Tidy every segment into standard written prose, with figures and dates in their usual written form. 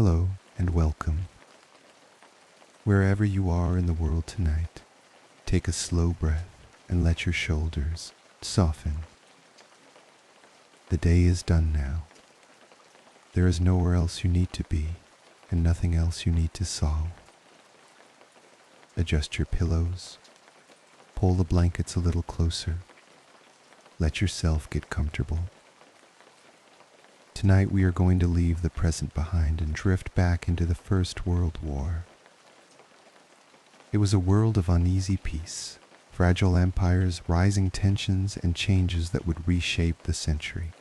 Hello and welcome. Wherever you are in the world tonight, take a slow breath and let your shoulders soften. The day is done now. There is nowhere else you need to be and nothing else you need to solve. Adjust your pillows, pull the blankets a little closer, let yourself get comfortable. Tonight we are going to leave the present behind and drift back into the First World War. It was a world of uneasy peace, fragile empires, rising tensions, and changes that would reshape the century.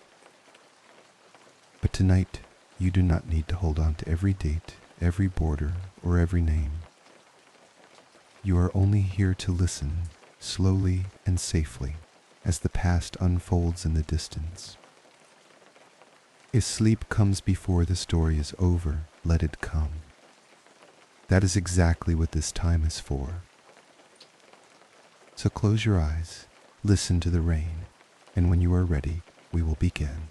But tonight, you do not need to hold on to every date, every border, or every name. You are only here to listen, slowly and safely, as the past unfolds in the distance. If sleep comes before the story is over, let it come. That is exactly what this time is for. So close your eyes, listen to the rain, and when you are ready, we will begin.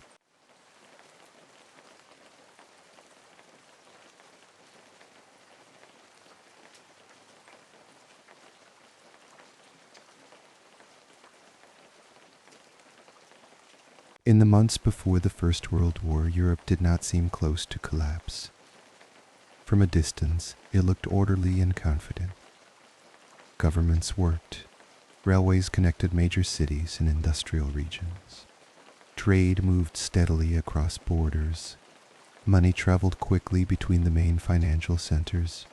In the months before the First World War, Europe did not seem close to collapse. From a distance, it looked orderly and confident. Governments worked. Railways connected major cities and industrial regions. Trade moved steadily across borders. Money traveled quickly between the main financial centers.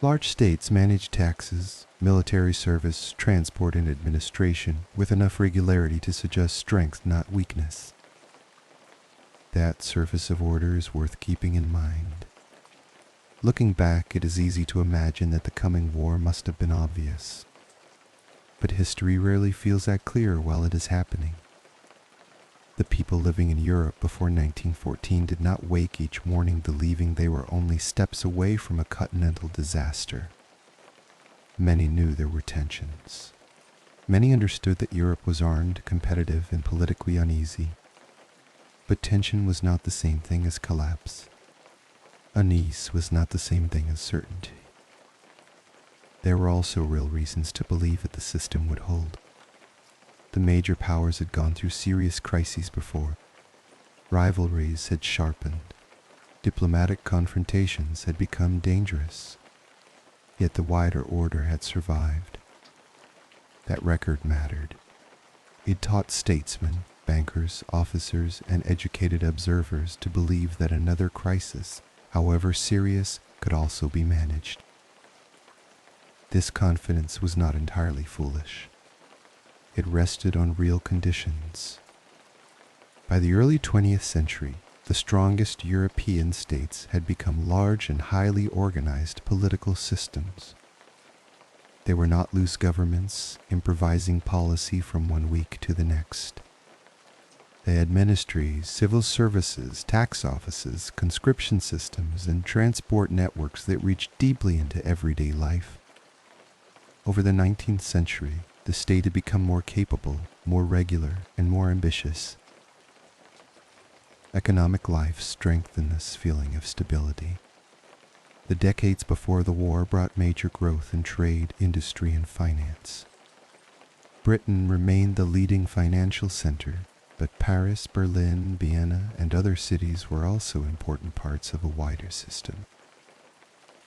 Large states managed taxes, military service, transport, and administration with enough regularity to suggest strength, not weakness. That surface of order is worth keeping in mind. Looking back, it is easy to imagine that the coming war must have been obvious. But history rarely feels that clear while it is happening. The people living in Europe before 1914 did not wake each morning believing they were only steps away from a continental disaster. Many knew there were tensions. Many understood that Europe was armed, competitive, and politically uneasy. But tension was not the same thing as collapse. Unease was not the same thing as certainty. There were also real reasons to believe that the system would hold. The major powers had gone through serious crises before. Rivalries had sharpened. Diplomatic confrontations had become dangerous. Yet the wider order had survived. That record mattered. It taught statesmen, bankers, officers, and educated observers to believe that another crisis, however serious, could also be managed. This confidence was not entirely foolish. It rested on real conditions. By the early 20th century, the strongest European states had become large and highly organized political systems. They were not loose governments, improvising policy from one week to the next. They had ministries, civil services, tax offices, conscription systems, and transport networks that reached deeply into everyday life. Over the 19th century, the state had become more capable, more regular, and more ambitious. Economic life strengthened this feeling of stability. The decades before the war brought major growth in trade, industry, and finance. Britain remained the leading financial center, but Paris, Berlin, Vienna, and other cities were also important parts of a wider system.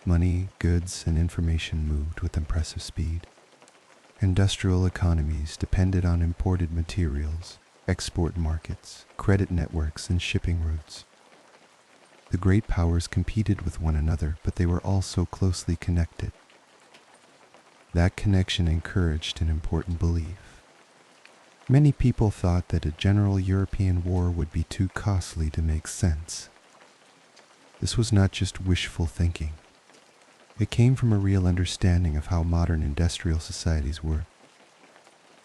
Money, goods, and information moved with impressive speed. Industrial economies depended on imported materials, export markets, credit networks, and shipping routes. The great powers competed with one another, but they were also closely connected. That connection encouraged an important belief. Many people thought that a general European war would be too costly to make sense. This was not just wishful thinking. It came from a real understanding of how modern industrial societies work.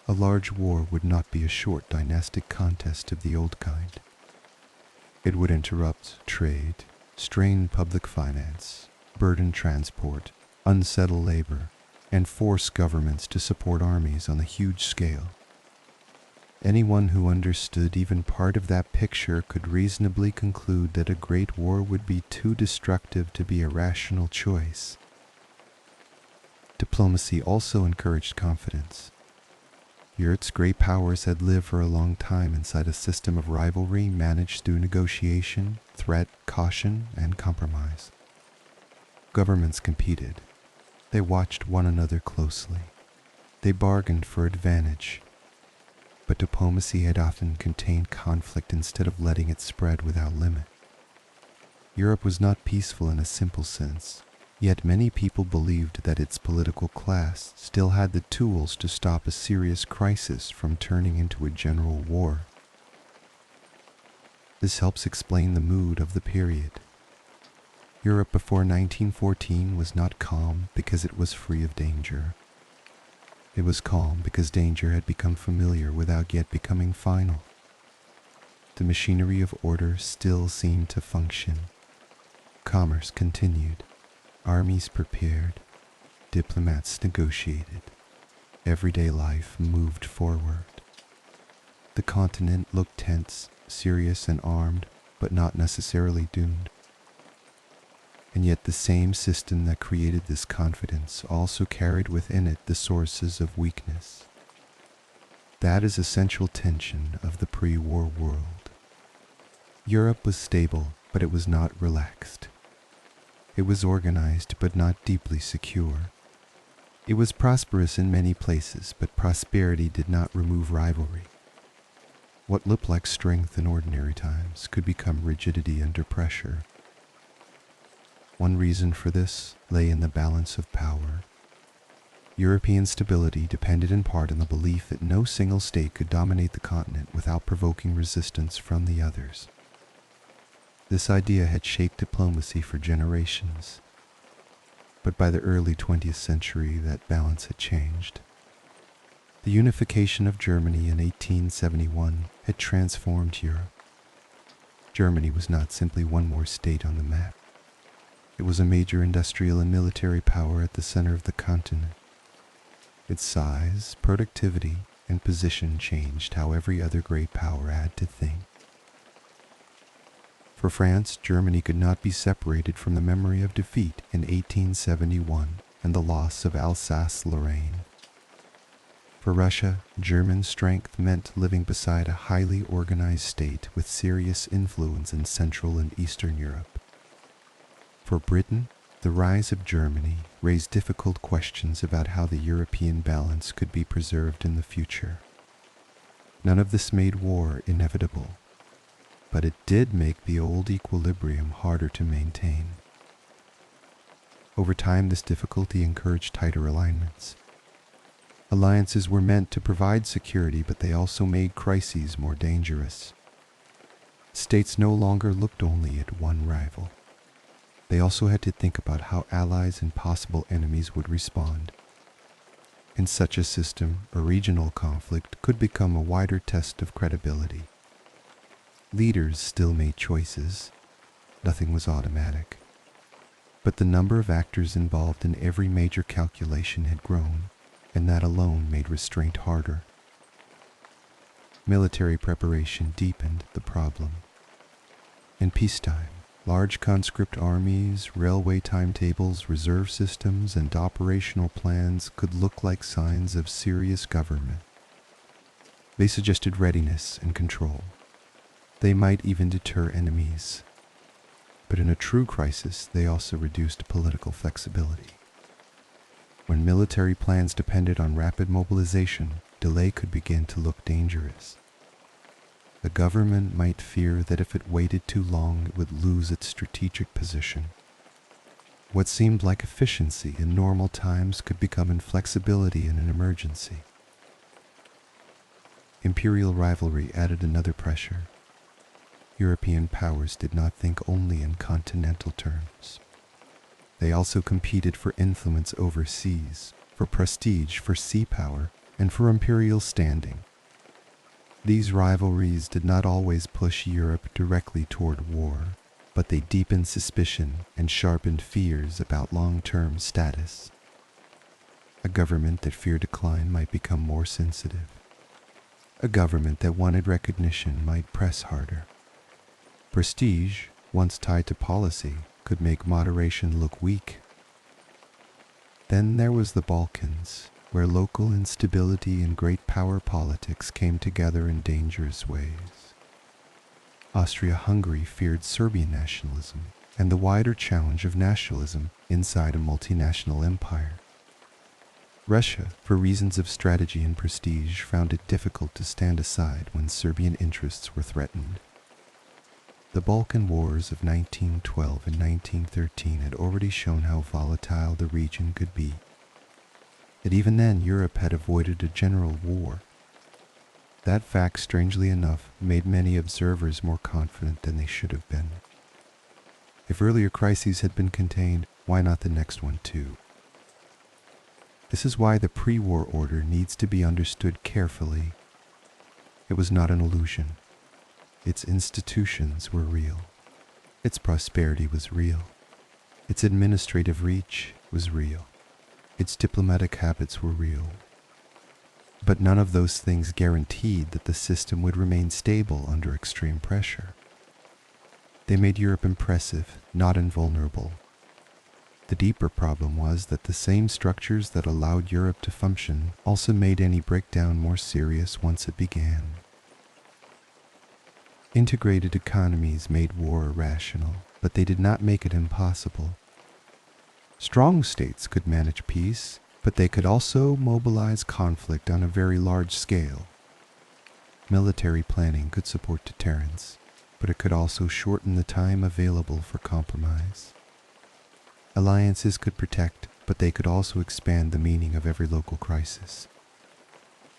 A large war would not be a short dynastic contest of the old kind. It would interrupt trade, strain public finance, burden transport, unsettle labor, and force governments to support armies on a huge scale. Anyone who understood even part of that picture could reasonably conclude that a great war would be too destructive to be a rational choice. Diplomacy also encouraged confidence. Europe's great powers had lived for a long time inside a system of rivalry managed through negotiation, threat, caution, and compromise. Governments competed. They watched one another closely. They bargained for advantage. But diplomacy had often contained conflict instead of letting it spread without limit. Europe was not peaceful in a simple sense, yet many people believed that its political class still had the tools to stop a serious crisis from turning into a general war. This helps explain the mood of the period. Europe before 1914 was not calm because it was free of danger. It was calm because danger had become familiar without yet becoming final. The machinery of order still seemed to function. Commerce continued. Armies prepared. Diplomats negotiated. Everyday life moved forward. The continent looked tense, serious, and armed, but not necessarily doomed. And yet the same system that created this confidence also carried within it the sources of weakness. That is essential tension of the pre-war world. Europe was stable, but it was not relaxed. It was organized, but not deeply secure. It was prosperous in many places, but prosperity did not remove rivalry. What looked like strength in ordinary times could become rigidity under pressure. One reason for this lay in the balance of power. European stability depended in part on the belief that no single state could dominate the continent without provoking resistance from the others. This idea had shaped diplomacy for generations. But by the early 20th century, that balance had changed. The unification of Germany in 1871 had transformed Europe. Germany was not simply one more state on the map. It was a major industrial and military power at the center of the continent. Its size, productivity, and position changed how every other great power had to think. For France, Germany could not be separated from the memory of defeat in 1871 and the loss of Alsace-Lorraine. For Russia, German strength meant living beside a highly organized state with serious influence in Central and Eastern Europe. For Britain, the rise of Germany raised difficult questions about how the European balance could be preserved in the future. None of this made war inevitable, but it did make the old equilibrium harder to maintain. Over time, this difficulty encouraged tighter alignments. Alliances were meant to provide security, but they also made crises more dangerous. States no longer looked only at one rival. They also had to think about how allies and possible enemies would respond. In such a system, a regional conflict could become a wider test of credibility. Leaders still made choices. Nothing was automatic. But the number of actors involved in every major calculation had grown, and that alone made restraint harder. Military preparation deepened the problem. In peacetime, large conscript armies, railway timetables, reserve systems, and operational plans could look like signs of serious government. They suggested readiness and control. They might even deter enemies. But in a true crisis, they also reduced political flexibility. When military plans depended on rapid mobilization, delay could begin to look dangerous. The government might fear that if it waited too long, it would lose its strategic position. What seemed like efficiency in normal times could become inflexibility in an emergency. Imperial rivalry added another pressure. European powers did not think only in continental terms. They also competed for influence overseas, for prestige, for sea power, and for imperial standing. These rivalries did not always push Europe directly toward war, but they deepened suspicion and sharpened fears about long-term status. A government that feared decline might become more sensitive. A government that wanted recognition might press harder. Prestige, once tied to policy, could make moderation look weak. Then there was the Balkans, where local instability and great power politics came together in dangerous ways. Austria-Hungary feared Serbian nationalism and the wider challenge of nationalism inside a multinational empire. Russia, for reasons of strategy and prestige, found it difficult to stand aside when Serbian interests were threatened. The Balkan Wars of 1912 and 1913 had already shown how volatile the region could be. Yet even then, Europe had avoided a general war. That fact, strangely enough, made many observers more confident than they should have been. If earlier crises had been contained, why not the next one too? This is why the pre-war order needs to be understood carefully. It was not an illusion. Its institutions were real. Its prosperity was real. Its administrative reach was real. Its diplomatic habits were real. But none of those things guaranteed that the system would remain stable under extreme pressure. They made Europe impressive, not invulnerable. The deeper problem was that the same structures that allowed Europe to function also made any breakdown more serious once it began. Integrated economies made war irrational, but they did not make it impossible. Strong states could manage peace, but they could also mobilize conflict on a very large scale. Military planning could support deterrence, but it could also shorten the time available for compromise. Alliances could protect, but they could also expand the meaning of every local crisis.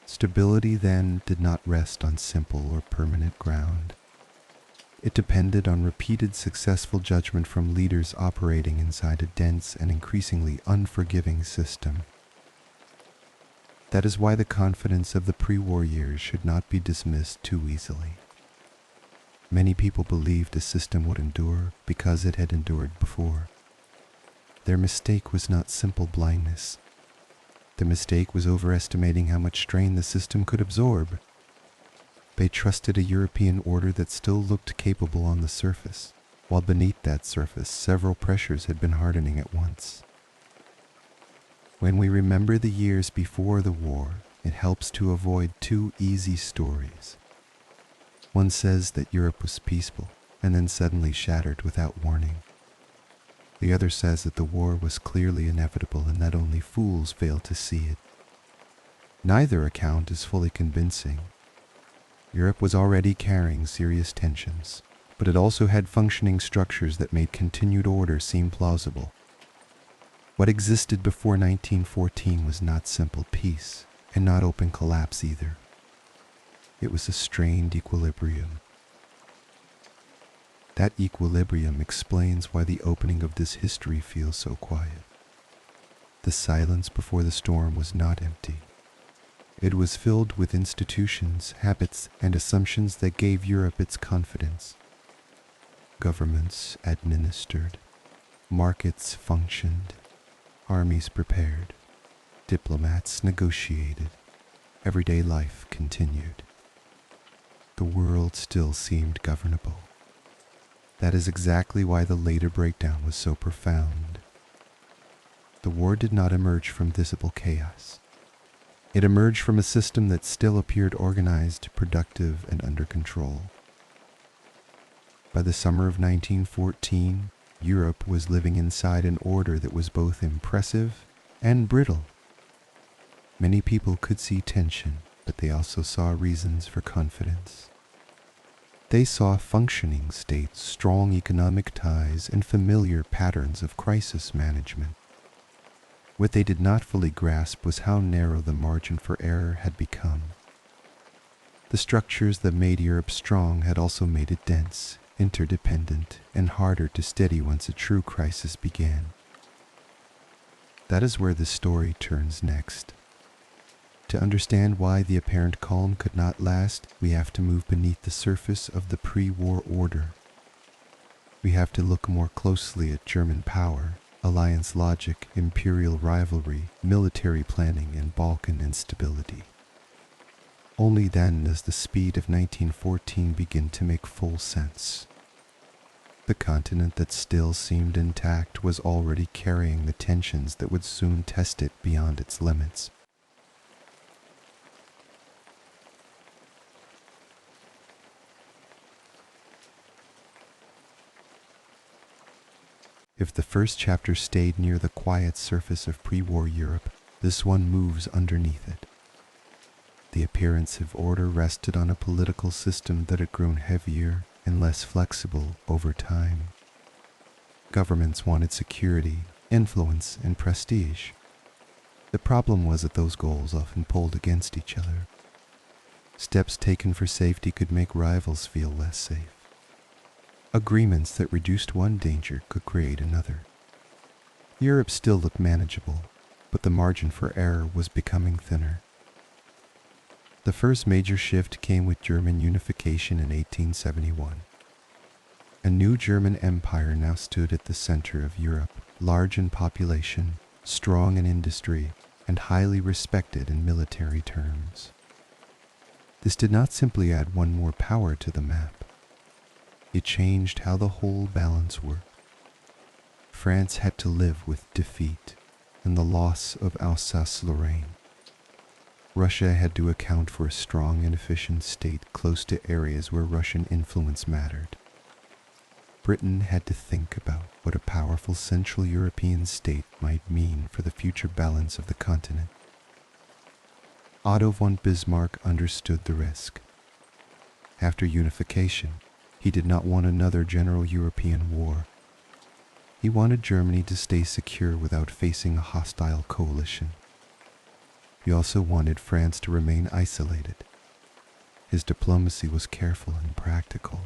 Stability then did not rest on simple or permanent ground. It depended on repeated successful judgment from leaders operating inside a dense and increasingly unforgiving system. That is why the confidence of the pre-war years should not be dismissed too easily. Many people believed the system would endure because it had endured before. Their mistake was not simple blindness. The mistake was overestimating how much strain the system could absorb. They trusted a European order that still looked capable on the surface, while beneath that surface several pressures had been hardening at once. When we remember the years before the war, it helps to avoid two easy stories. One says that Europe was peaceful and then suddenly shattered without warning. The other says that the war was clearly inevitable and that only fools fail to see it. Neither account is fully convincing. Europe was already carrying serious tensions, but it also had functioning structures that made continued order seem plausible. What existed before 1914 was not simple peace, and not open collapse either. It was a strained equilibrium. That equilibrium explains why the opening of this history feels so quiet. The silence before the storm was not empty. It was filled with institutions, habits, and assumptions that gave Europe its confidence. Governments administered, markets functioned, armies prepared, diplomats negotiated, everyday life continued. The world still seemed governable. That is exactly why the later breakdown was so profound. The war did not emerge from visible chaos. It emerged from a system that still appeared organized, productive, and under control. By the summer of 1914, Europe was living inside an order that was both impressive and brittle. Many people could see tension, but they also saw reasons for confidence. They saw functioning states, strong economic ties, and familiar patterns of crisis management. What they did not fully grasp was how narrow the margin for error had become. The structures that made Europe strong had also made it dense, interdependent, and harder to steady once a true crisis began. That is where the story turns next. To understand why the apparent calm could not last, we have to move beneath the surface of the pre-war order. We have to look more closely at German power, alliance logic, imperial rivalry, military planning, and Balkan instability. Only then does the speed of 1914 begin to make full sense. The continent that still seemed intact was already carrying the tensions that would soon test it beyond its limits. If the first chapter stayed near the quiet surface of pre-war Europe, this one moves underneath it. The appearance of order rested on a political system that had grown heavier and less flexible over time. Governments wanted security, influence, and prestige. The problem was that those goals often pulled against each other. Steps taken for safety could make rivals feel less safe. Agreements that reduced one danger could create another. Europe still looked manageable, but the margin for error was becoming thinner. The first major shift came with German unification in 1871. A new German empire now stood at the center of Europe, large in population, strong in industry, and highly respected in military terms. This did not simply add one more power to the map. It changed how the whole balance worked. France had to live with defeat and the loss of Alsace-Lorraine. Russia had to account for a strong and efficient state close to areas where Russian influence mattered. Britain had to think about what a powerful Central European state might mean for the future balance of the continent. Otto von Bismarck understood the risk. After unification, he did not want another general European war. He wanted Germany to stay secure without facing a hostile coalition. He also wanted France to remain isolated. His diplomacy was careful and practical.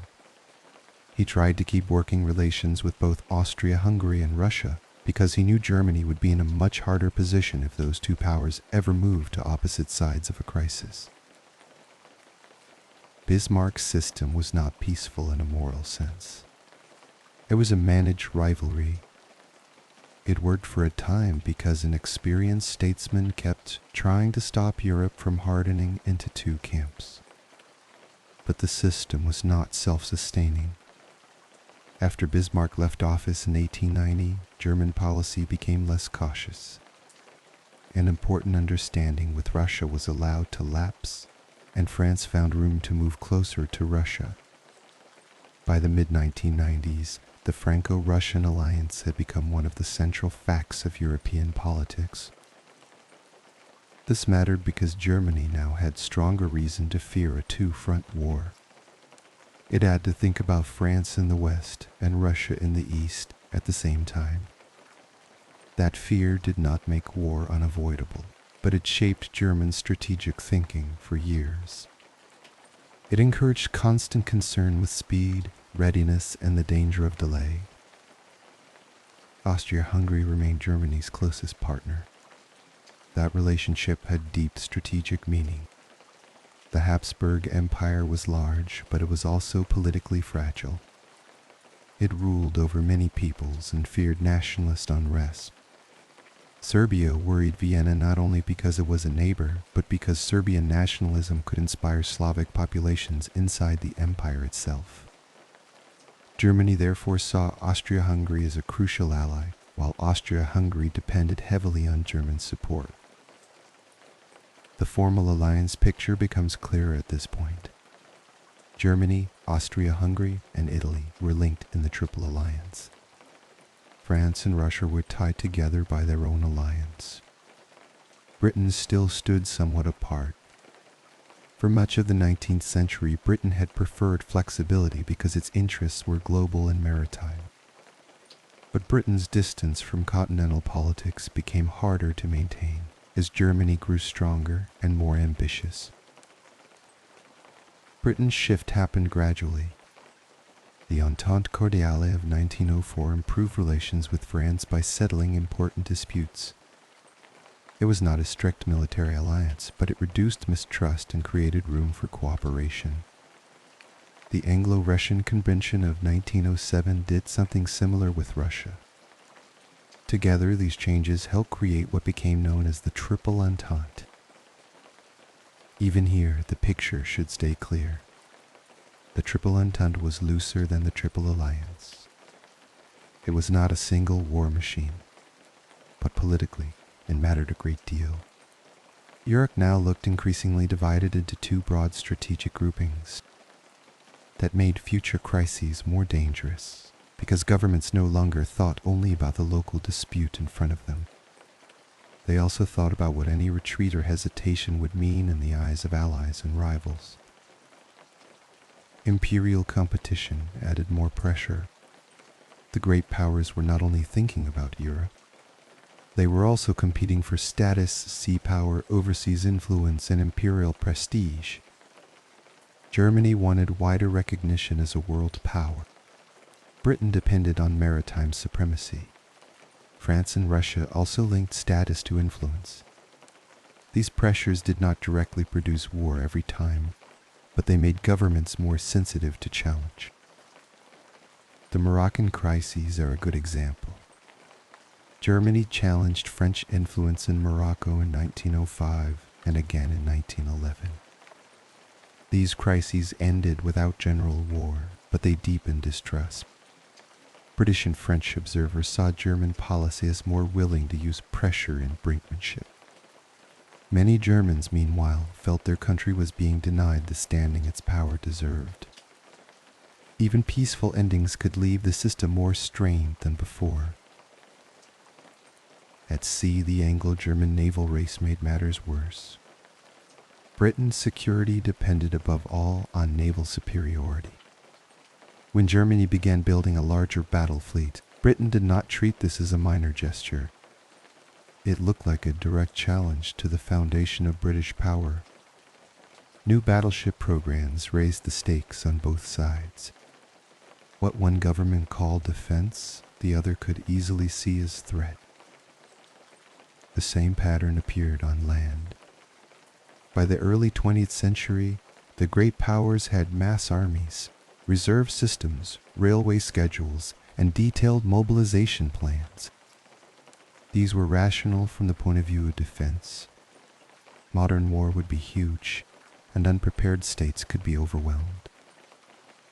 He tried to keep working relations with both Austria-Hungary and Russia because he knew Germany would be in a much harder position if those two powers ever moved to opposite sides of a crisis. Bismarck's system was not peaceful in a moral sense. It was a managed rivalry. It worked for a time because an experienced statesman kept trying to stop Europe from hardening into two camps. But the system was not self-sustaining. After Bismarck left office in 1890, German policy became less cautious. An important understanding with Russia was allowed to lapse, and France found room to move closer to Russia. By the mid-1990s, the Franco-Russian alliance had become one of the central facts of European politics. This mattered because Germany now had stronger reason to fear a two-front war. It had to think about France in the west and Russia in the east at the same time. That fear did not make war unavoidable, but it shaped German strategic thinking for years. It encouraged constant concern with speed, readiness, and the danger of delay. Austria-Hungary remained Germany's closest partner. That relationship had deep strategic meaning. The Habsburg Empire was large, but it was also politically fragile. It ruled over many peoples and feared nationalist unrest. Serbia worried Vienna not only because it was a neighbor, but because Serbian nationalism could inspire Slavic populations inside the empire itself. Germany therefore saw Austria-Hungary as a crucial ally, while Austria-Hungary depended heavily on German support. The formal alliance picture becomes clearer at this point. Germany, Austria-Hungary, and Italy were linked in the Triple Alliance. France and Russia were tied together by their own alliance. Britain still stood somewhat apart. For much of the 19th century, Britain had preferred flexibility because its interests were global and maritime. But Britain's distance from continental politics became harder to maintain as Germany grew stronger and more ambitious. Britain's shift happened gradually. The Entente Cordiale of 1904 improved relations with France by settling important disputes. It was not a strict military alliance, but it reduced mistrust and created room for cooperation. The Anglo-Russian Convention of 1907 did something similar with Russia. Together, these changes helped create what became known as the Triple Entente. Even here, the picture should stay clear. The Triple Entente was looser than the Triple Alliance. It was not a single war machine, but politically, it mattered a great deal. Europe now looked increasingly divided into two broad strategic groupings that made future crises more dangerous because governments no longer thought only about the local dispute in front of them. They also thought about what any retreat or hesitation would mean in the eyes of allies and rivals. Imperial competition added more pressure. The great powers were not only thinking about Europe, they were also competing for status, sea power, overseas influence, and imperial prestige. Germany wanted wider recognition as a world power. Britain depended on maritime supremacy. France and Russia also linked status to influence. These pressures did not directly produce war every time, but they made governments more sensitive to challenge. The Moroccan crises are a good example. Germany challenged French influence in Morocco in 1905 and again in 1911. These crises ended without general war, but they deepened distrust. British and French observers saw German policy as more willing to use pressure and brinkmanship. Many Germans, meanwhile, felt their country was being denied the standing its power deserved. Even peaceful endings could leave the system more strained than before. At sea, the Anglo-German naval race made matters worse. Britain's security depended above all on naval superiority. When Germany began building a larger battle fleet, Britain did not treat this as a minor gesture. It looked like a direct challenge to the foundation of British power. New battleship programs raised the stakes on both sides. What one government called defense, the other could easily see as threat. The same pattern appeared on land. By the early 20th century, the great powers had mass armies, reserve systems, railway schedules, and detailed mobilization plans. These were rational from the point of view of defense. Modern war would be huge, and unprepared states could be overwhelmed.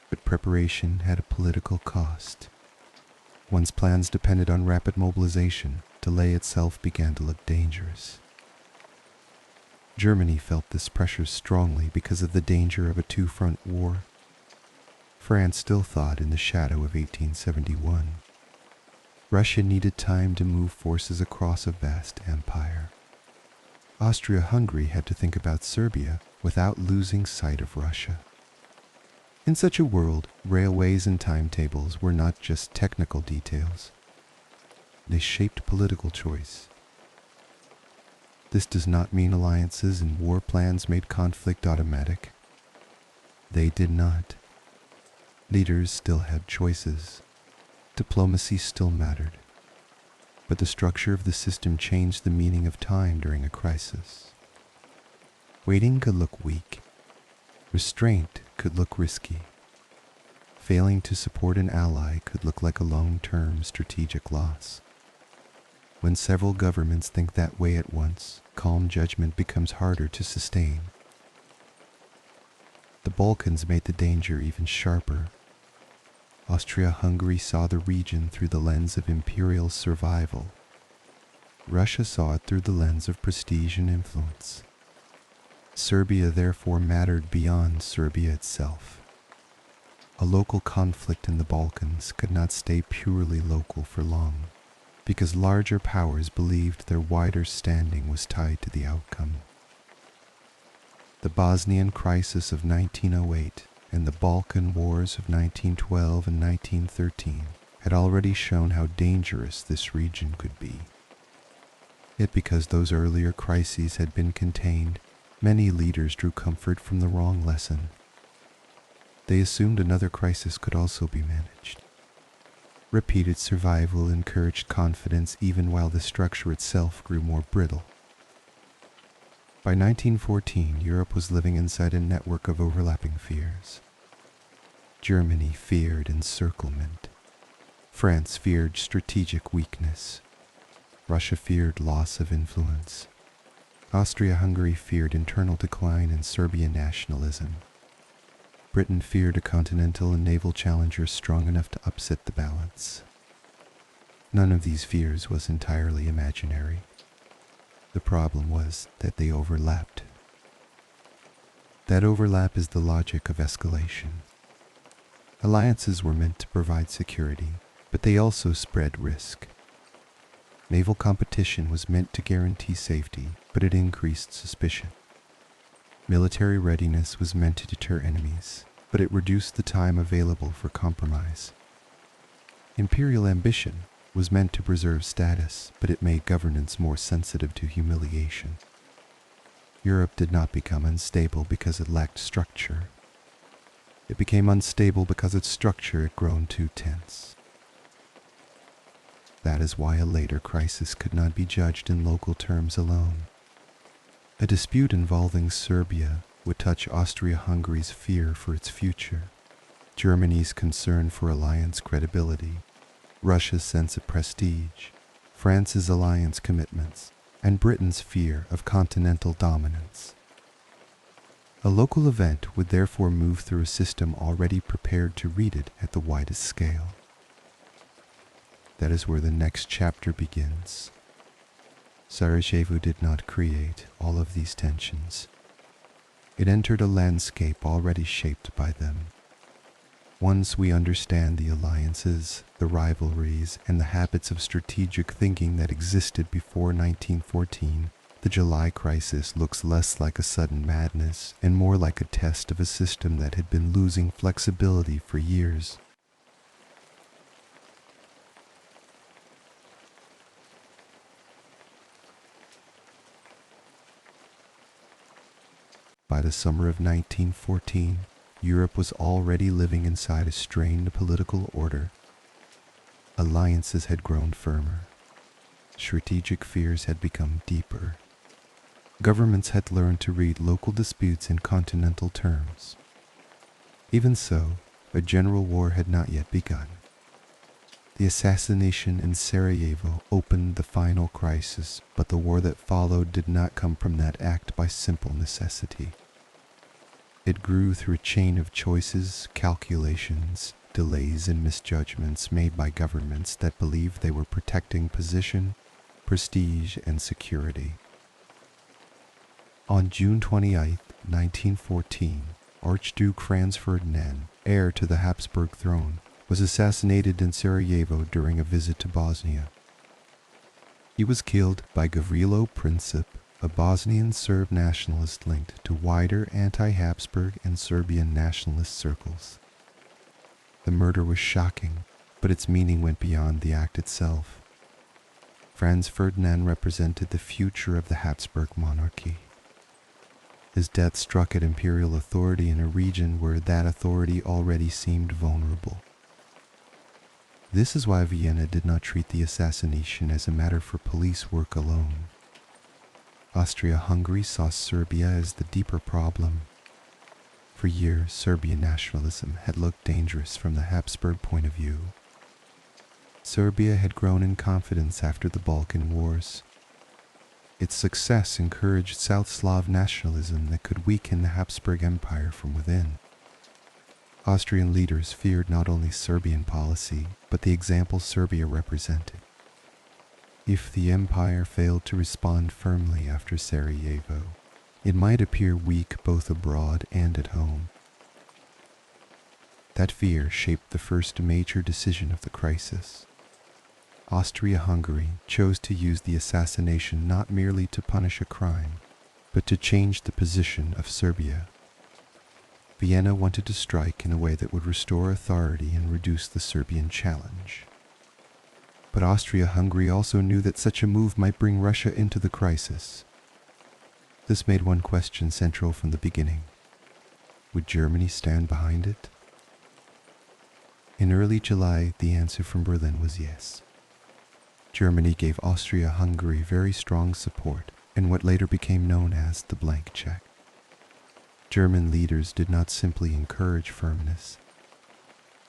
But preparation had a political cost. Once plans depended on rapid mobilization, delay itself began to look dangerous. Germany felt this pressure strongly because of the danger of a two-front war. France still thought in the shadow of 1871. Russia needed time to move forces across a vast empire. Austria-Hungary had to think about Serbia without losing sight of Russia. In such a world, railways and timetables were not just technical details. They shaped political choice. This does not mean alliances and war plans made conflict automatic. They did not. Leaders still had choices. Diplomacy still mattered. But the structure of the system changed the meaning of time during a crisis. Waiting could look weak. Restraint could look risky. Failing to support an ally could look like a long-term strategic loss. When several governments think that way at once, calm judgment becomes harder to sustain. The Balkans made the danger even sharper. Austria-Hungary saw the region through the lens of imperial survival. Russia saw it through the lens of prestige and influence. Serbia therefore mattered beyond Serbia itself. A local conflict in the Balkans could not stay purely local for long, because larger powers believed their wider standing was tied to the outcome. The Bosnian crisis of 1908 and the Balkan Wars of 1912 and 1913 had already shown how dangerous this region could be. Yet because those earlier crises had been contained, many leaders drew comfort from the wrong lesson. They assumed another crisis could also be managed. Repeated survival encouraged confidence even while the structure itself grew more brittle. By 1914, Europe was living inside a network of overlapping fears. Germany feared encirclement. France feared strategic weakness. Russia feared loss of influence. Austria-Hungary feared internal decline in Serbian nationalism. Britain feared a continental and naval challenger strong enough to upset the balance. None of these fears was entirely imaginary. The problem was that they overlapped. That overlap is the logic of escalation. Alliances were meant to provide security, but they also spread risk. Naval competition was meant to guarantee safety, but it increased suspicion. Military readiness was meant to deter enemies, but it reduced the time available for compromise. Imperial ambition was meant to preserve status, but it made governance more sensitive to humiliation. Europe did not become unstable because it lacked structure. It became unstable because its structure had grown too tense. That is why a later crisis could not be judged in local terms alone. A dispute involving Serbia would touch Austria-Hungary's fear for its future, Germany's concern for alliance credibility, Russia's sense of prestige, France's alliance commitments, and Britain's fear of continental dominance. A local event would therefore move through a system already prepared to read it at the widest scale. That is where the next chapter begins. Sarajevo did not create all of these tensions. It entered a landscape already shaped by them. Once we understand the alliances, the rivalries, and the habits of strategic thinking that existed before 1914, the July crisis looks less like a sudden madness and more like a test of a system that had been losing flexibility for years. By the summer of 1914, Europe was already living inside a strained political order. Alliances had grown firmer. Strategic fears had become deeper. Governments had learned to read local disputes in continental terms. Even so, a general war had not yet begun. The assassination in Sarajevo opened the final crisis, but the war that followed did not come from that act by simple necessity. It grew through a chain of choices, calculations, delays, and misjudgments made by governments that believed they were protecting position, prestige, and security. On June 28, 1914, Archduke Franz Ferdinand, heir to the Habsburg throne, was assassinated in Sarajevo during a visit to Bosnia. He was killed by Gavrilo Princip, a Bosnian Serb nationalist linked to wider anti-Habsburg and Serbian nationalist circles. The murder was shocking, but its meaning went beyond the act itself. Franz Ferdinand represented the future of the Habsburg monarchy. His death struck at imperial authority in a region where that authority already seemed vulnerable. This is why Vienna did not treat the assassination as a matter for police work alone. Austria-Hungary saw Serbia as the deeper problem. For years, Serbian nationalism had looked dangerous from the Habsburg point of view. Serbia had grown in confidence after the Balkan Wars. Its success encouraged South Slav nationalism that could weaken the Habsburg Empire from within. Austrian leaders feared not only Serbian policy, but the example Serbia represented. If the empire failed to respond firmly after Sarajevo, it might appear weak both abroad and at home. That fear shaped the first major decision of the crisis. Austria-Hungary chose to use the assassination not merely to punish a crime, but to change the position of Serbia. Vienna wanted to strike in a way that would restore authority and reduce the Serbian challenge. But Austria-Hungary also knew that such a move might bring Russia into the crisis. This made one question central from the beginning. Would Germany stand behind it? In early July, the answer from Berlin was yes. Germany gave Austria-Hungary very strong support in what later became known as the blank check. German leaders did not simply encourage firmness.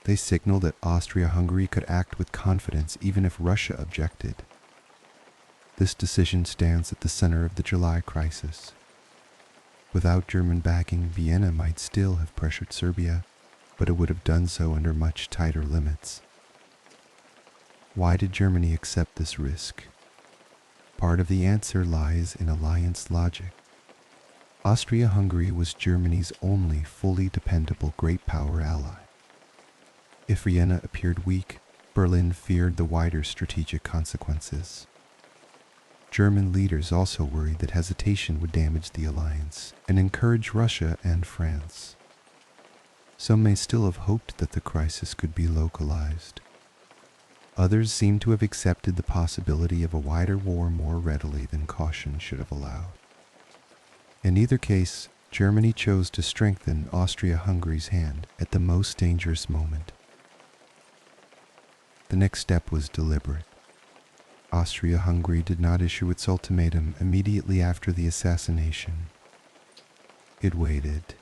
They signaled that Austria-Hungary could act with confidence even if Russia objected. This decision stands at the center of the July crisis. Without German backing, Vienna might still have pressured Serbia, but it would have done so under much tighter limits. Why did Germany accept this risk? Part of the answer lies in alliance logic. Austria-Hungary was Germany's only fully dependable great power ally. If Vienna appeared weak, Berlin feared the wider strategic consequences. German leaders also worried that hesitation would damage the alliance and encourage Russia and France. Some may still have hoped that the crisis could be localized. Others seem to have accepted the possibility of a wider war more readily than caution should have allowed. In either case, Germany chose to strengthen Austria-Hungary's hand at the most dangerous moment. The next step was deliberate. Austria-Hungary did not issue its ultimatum immediately after the assassination. It waited.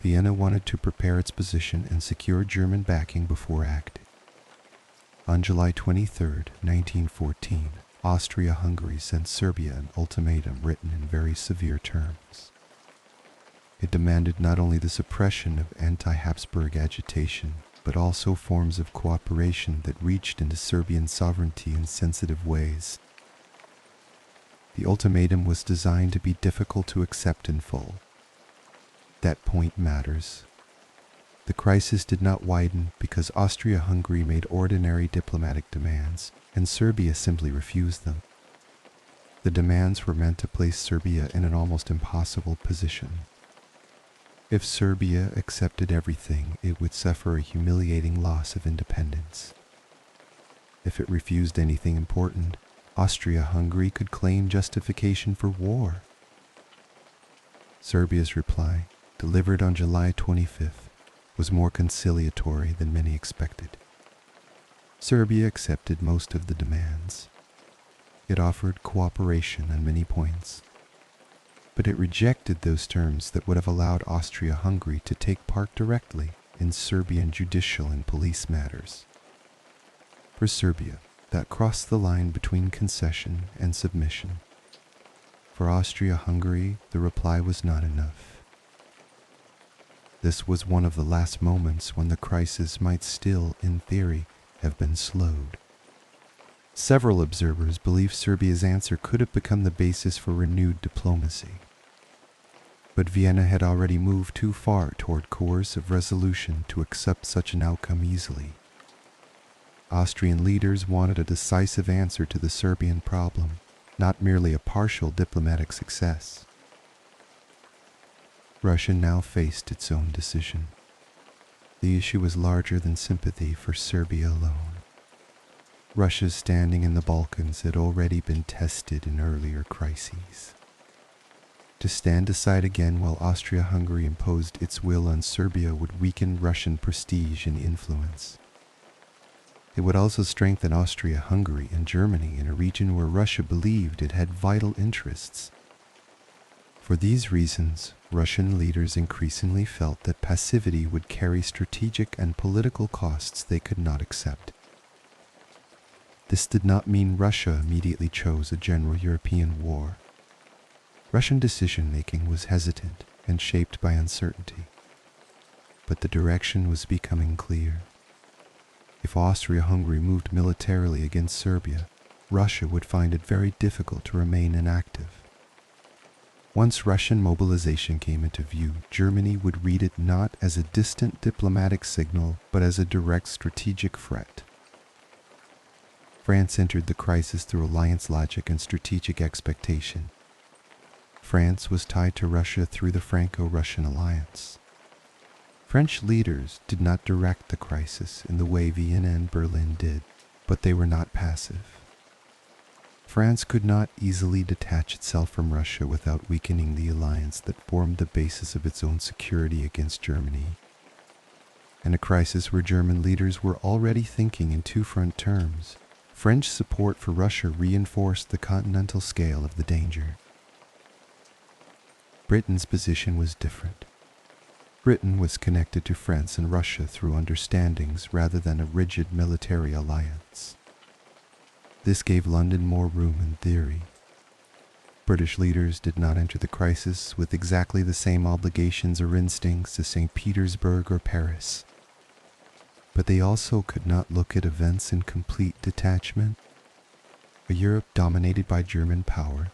Vienna wanted to prepare its position and secure German backing before acting. On July 23, 1914, Austria-Hungary sent Serbia an ultimatum written in very severe terms. It demanded not only the suppression of anti-Habsburg agitation, but also forms of cooperation that reached into Serbian sovereignty in sensitive ways. The ultimatum was designed to be difficult to accept in full. That point matters. The crisis did not widen because Austria-Hungary made ordinary diplomatic demands, and Serbia simply refused them. The demands were meant to place Serbia in an almost impossible position. If Serbia accepted everything, it would suffer a humiliating loss of independence. If it refused anything important, Austria-Hungary could claim justification for war. Serbia's reply, delivered on July 25th, was more conciliatory than many expected. Serbia accepted most of the demands. It offered cooperation on many points, but it rejected those terms that would have allowed Austria-Hungary to take part directly in Serbian judicial and police matters. For Serbia, that crossed the line between concession and submission. For Austria-Hungary, the reply was not enough. This was one of the last moments when the crisis might still, in theory, have been slowed. Several observers believe Serbia's answer could have become the basis for renewed diplomacy. But Vienna had already moved too far toward coercive resolution to accept such an outcome easily. Austrian leaders wanted a decisive answer to the Serbian problem, not merely a partial diplomatic success. Russia now faced its own decision. The issue was larger than sympathy for Serbia alone. Russia's standing in the Balkans had already been tested in earlier crises. To stand aside again while Austria-Hungary imposed its will on Serbia would weaken Russian prestige and influence. It would also strengthen Austria-Hungary and Germany in a region where Russia believed it had vital interests. For these reasons, Russian leaders increasingly felt that passivity would carry strategic and political costs they could not accept. This did not mean Russia immediately chose a general European war. Russian decision-making was hesitant and shaped by uncertainty, but the direction was becoming clear. If Austria-Hungary moved militarily against Serbia, Russia would find it very difficult to remain inactive. Once Russian mobilization came into view, Germany would read it not as a distant diplomatic signal, but as a direct strategic threat. France entered the crisis through alliance logic and strategic expectation. France was tied to Russia through the Franco-Russian alliance. French leaders did not direct the crisis in the way Vienna and Berlin did, but they were not passive. France could not easily detach itself from Russia without weakening the alliance that formed the basis of its own security against Germany. In a crisis where German leaders were already thinking in two-front terms, French support for Russia reinforced the continental scale of the danger. Britain's position was different. Britain was connected to France and Russia through understandings rather than a rigid military alliance. This gave London more room in theory. British leaders did not enter the crisis with exactly the same obligations or instincts as St. Petersburg or Paris. But they also could not look at events in complete detachment. A Europe dominated by German power,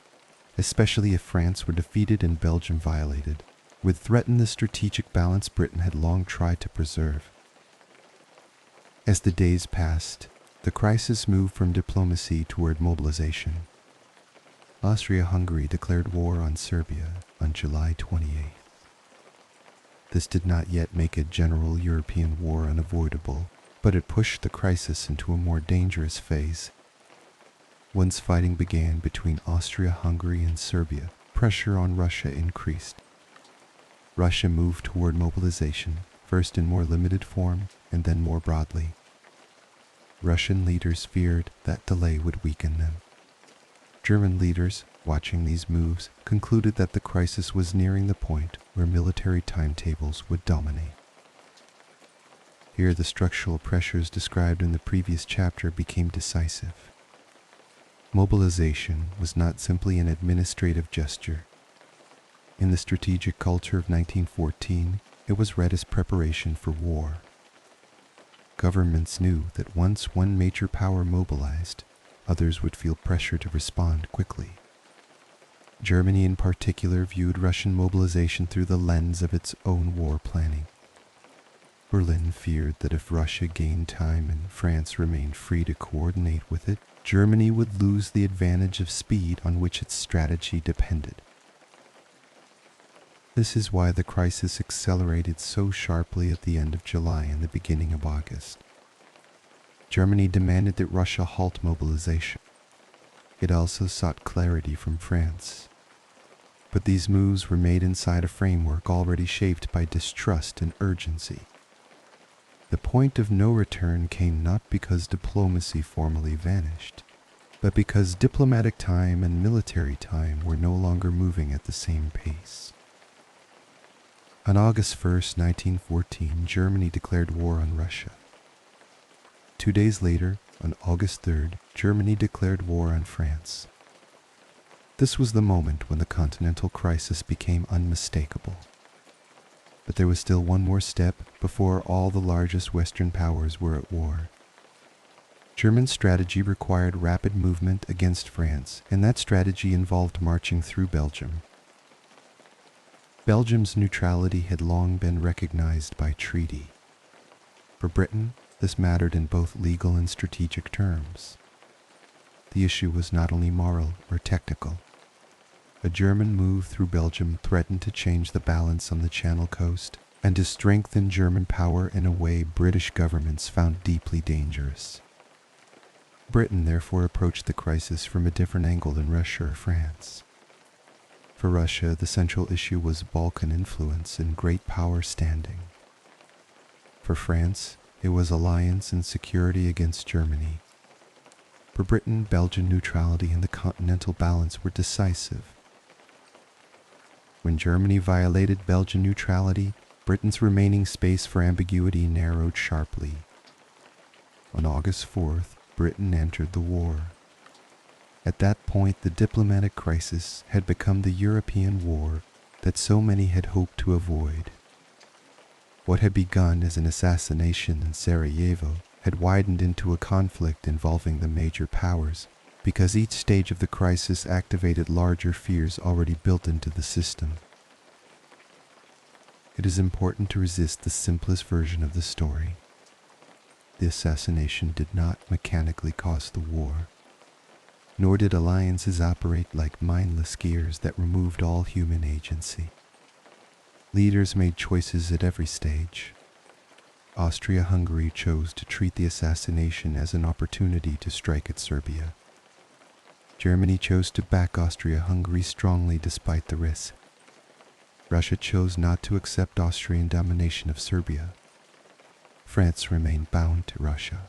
especially if France were defeated and Belgium violated, would threaten the strategic balance Britain had long tried to preserve. As the days passed, the crisis moved from diplomacy toward mobilization. Austria-Hungary declared war on Serbia on July 28th. This did not yet make a general European war unavoidable, but it pushed the crisis into a more dangerous phase. Once fighting began between Austria-Hungary and Serbia, pressure on Russia increased. Russia moved toward mobilization, first in more limited form and then more broadly. Russian leaders feared that delay would weaken them. German leaders, watching these moves, concluded that the crisis was nearing the point where military timetables would dominate. Here the structural pressures described in the previous chapter became decisive. Mobilization was not simply an administrative gesture. In the strategic culture of 1914, it was read as preparation for war. Governments knew that once one major power mobilized, others would feel pressure to respond quickly. Germany in particular viewed Russian mobilization through the lens of its own war planning. Berlin feared that if Russia gained time and France remained free to coordinate with it, Germany would lose the advantage of speed on which its strategy depended. This is why the crisis accelerated so sharply at the end of July and the beginning of August. Germany demanded that Russia halt mobilization. It also sought clarity from France. But these moves were made inside a framework already shaped by distrust and urgency. The point of no return came not because diplomacy formally vanished, but because diplomatic time and military time were no longer moving at the same pace. On August 1st, 1914, Germany declared war on Russia. 2 days later, on August 3rd, Germany declared war on France. This was the moment when the continental crisis became unmistakable. But there was still one more step before all the largest Western powers were at war. German strategy required rapid movement against France, and that strategy involved marching through Belgium. Belgium's neutrality had long been recognized by treaty. For Britain, this mattered in both legal and strategic terms. The issue was not only moral or technical. A German move through Belgium threatened to change the balance on the Channel coast and to strengthen German power in a way British governments found deeply dangerous. Britain therefore approached the crisis from a different angle than Russia or France. For Russia, the central issue was Balkan influence and great power standing. For France, it was alliance and security against Germany. For Britain, Belgian neutrality and the continental balance were decisive. When Germany violated Belgian neutrality, Britain's remaining space for ambiguity narrowed sharply. On August 4th, Britain entered the war. At that point, the diplomatic crisis had become the European war that so many had hoped to avoid. What had begun as an assassination in Sarajevo had widened into a conflict involving the major powers, because each stage of the crisis activated larger fears already built into the system. It is important to resist the simplest version of the story. The assassination did not mechanically cause the war, nor did alliances operate like mindless gears that removed all human agency. Leaders made choices at every stage. Austria-Hungary chose to treat the assassination as an opportunity to strike at Serbia. Germany chose to back Austria-Hungary strongly despite the risk. Russia chose not to accept Austrian domination of Serbia. France remained bound to Russia.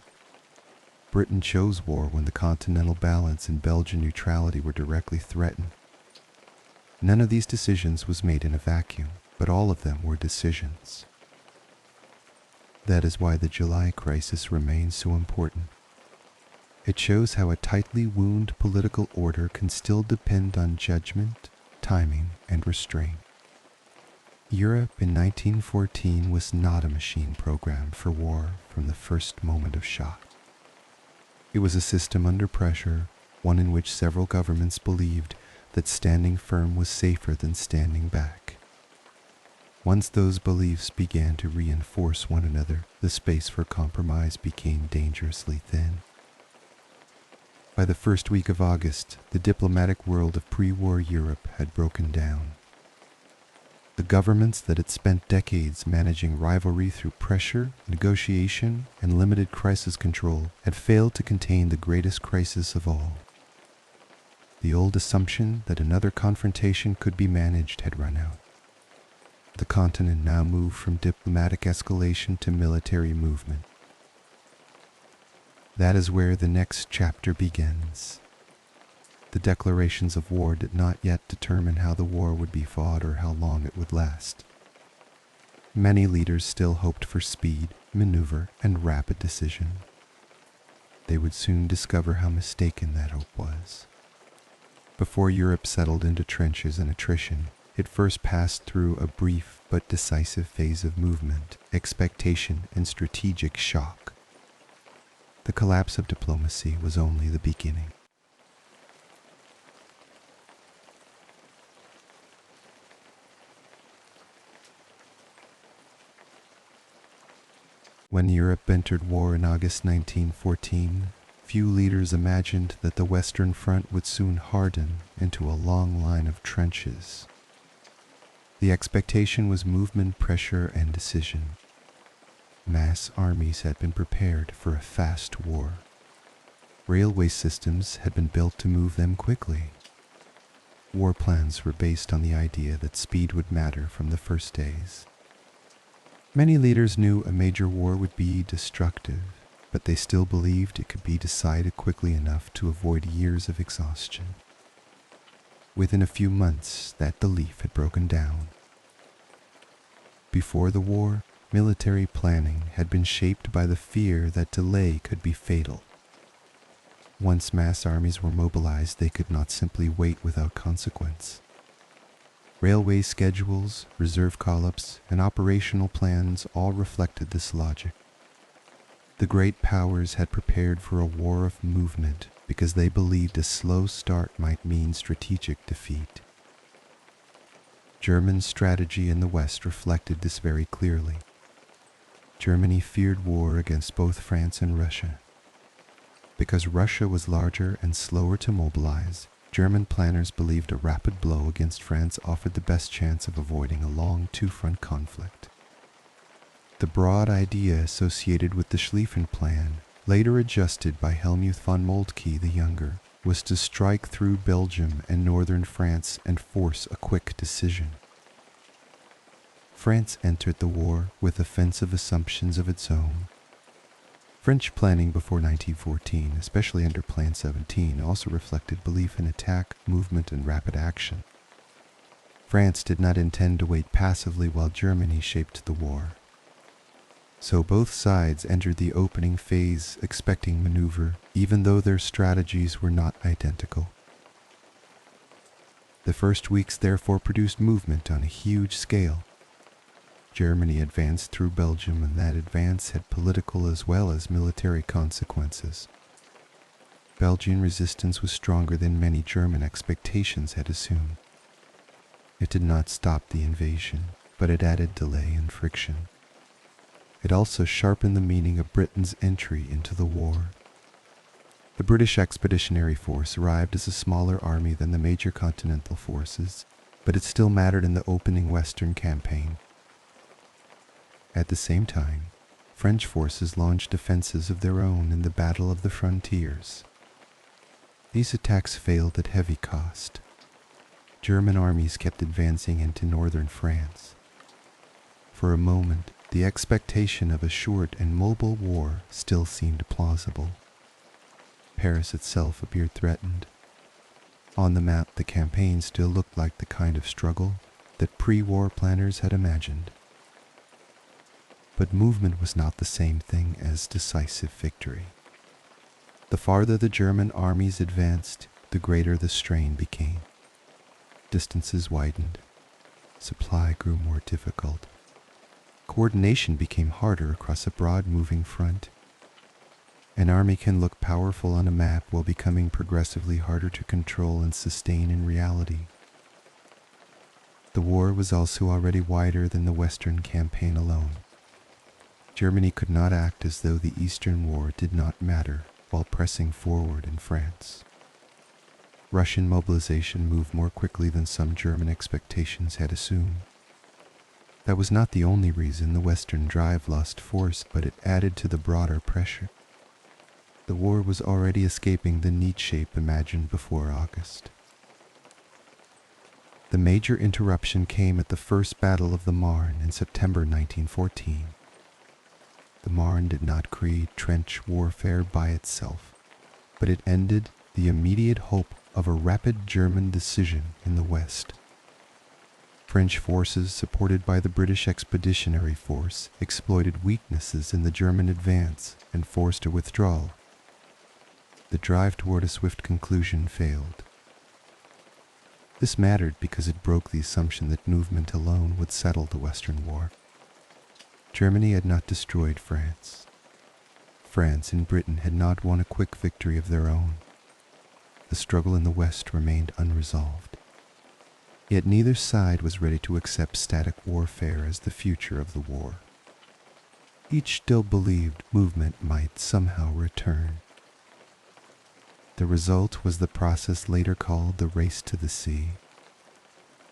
Britain chose war when the continental balance and Belgian neutrality were directly threatened. None of these decisions was made in a vacuum, but all of them were decisions. That is why the July crisis remains so important. It shows how a tightly wound political order can still depend on judgment, timing, and restraint. Europe in 1914 was not a machine programmed for war from the first moment of shock. It was a system under pressure, one in which several governments believed that standing firm was safer than standing back. Once those beliefs began to reinforce one another, the space for compromise became dangerously thin. By the first week of August, the diplomatic world of pre-war Europe had broken down. The governments that had spent decades managing rivalry through pressure, negotiation, and limited crisis control had failed to contain the greatest crisis of all. The old assumption that another confrontation could be managed had run out. The continent now moved from diplomatic escalation to military movement. That is where the next chapter begins. The declarations of war did not yet determine how the war would be fought or how long it would last. Many leaders still hoped for speed, maneuver, and rapid decision. They would soon discover how mistaken that hope was. Before Europe settled into trenches and attrition, it first passed through a brief but decisive phase of movement, expectation, and strategic shock. The collapse of diplomacy was only the beginning. When Europe entered war in August 1914, few leaders imagined that the Western Front would soon harden into a long line of trenches. The expectation was movement, pressure, and decision. Mass armies had been prepared for a fast war. Railway systems had been built to move them quickly. War plans were based on the idea that speed would matter from the first days. Many leaders knew a major war would be destructive, but they still believed it could be decided quickly enough to avoid years of exhaustion. Within a few months, that belief had broken down. Before the war, military planning had been shaped by the fear that delay could be fatal. Once mass armies were mobilized, they could not simply wait without consequence. Railway schedules, reserve call-ups, and operational plans all reflected this logic. The great powers had prepared for a war of movement because they believed a slow start might mean strategic defeat. German strategy in the West reflected this very clearly. Germany feared war against both France and Russia. Because Russia was larger and slower to mobilize, German planners believed a rapid blow against France offered the best chance of avoiding a long two-front conflict. The broad idea associated with the Schlieffen Plan, later adjusted by Helmuth von Moltke the Younger, was to strike through Belgium and northern France and force a quick decision. France entered the war with offensive assumptions of its own. French planning before 1914, especially under Plan 17, also reflected belief in attack, movement, and rapid action. France did not intend to wait passively while Germany shaped the war. So both sides entered the opening phase expecting maneuver, even though their strategies were not identical. The first weeks therefore produced movement on a huge scale. Germany advanced through Belgium, and that advance had political as well as military consequences. Belgian resistance was stronger than many German expectations had assumed. It did not stop the invasion, but it added delay and friction. It also sharpened the meaning of Britain's entry into the war. The British Expeditionary Force arrived as a smaller army than the major continental forces, but it still mattered in the opening Western campaign. At the same time, French forces launched offensives of their own in the Battle of the Frontiers. These attacks failed at heavy cost. German armies kept advancing into northern France. For a moment, the expectation of a short and mobile war still seemed plausible. Paris itself appeared threatened. On the map, the campaign still looked like the kind of struggle that pre-war planners had imagined. But movement was not the same thing as decisive victory. The farther the German armies advanced, the greater the strain became. Distances widened. Supply grew more difficult. Coordination became harder across a broad moving front. An army can look powerful on a map while becoming progressively harder to control and sustain in reality. The war was also already wider than the Western campaign alone. Germany could not act as though the Eastern War did not matter while pressing forward in France. Russian mobilization moved more quickly than some German expectations had assumed. That was not the only reason the Western drive lost force, but it added to the broader pressure. The war was already escaping the neat shape imagined before August. The major interruption came at the First Battle of the Marne in September 1914. The Marne did not create trench warfare by itself, but it ended the immediate hope of a rapid German decision in the West. French forces, supported by the British Expeditionary Force, exploited weaknesses in the German advance and forced a withdrawal. The drive toward a swift conclusion failed. This mattered because it broke the assumption that movement alone would settle the Western War. Germany had not destroyed France. France and Britain had not won a quick victory of their own. The struggle in the West remained unresolved. Yet neither side was ready to accept static warfare as the future of the war. Each still believed movement might somehow return. The result was the process later called the race to the sea.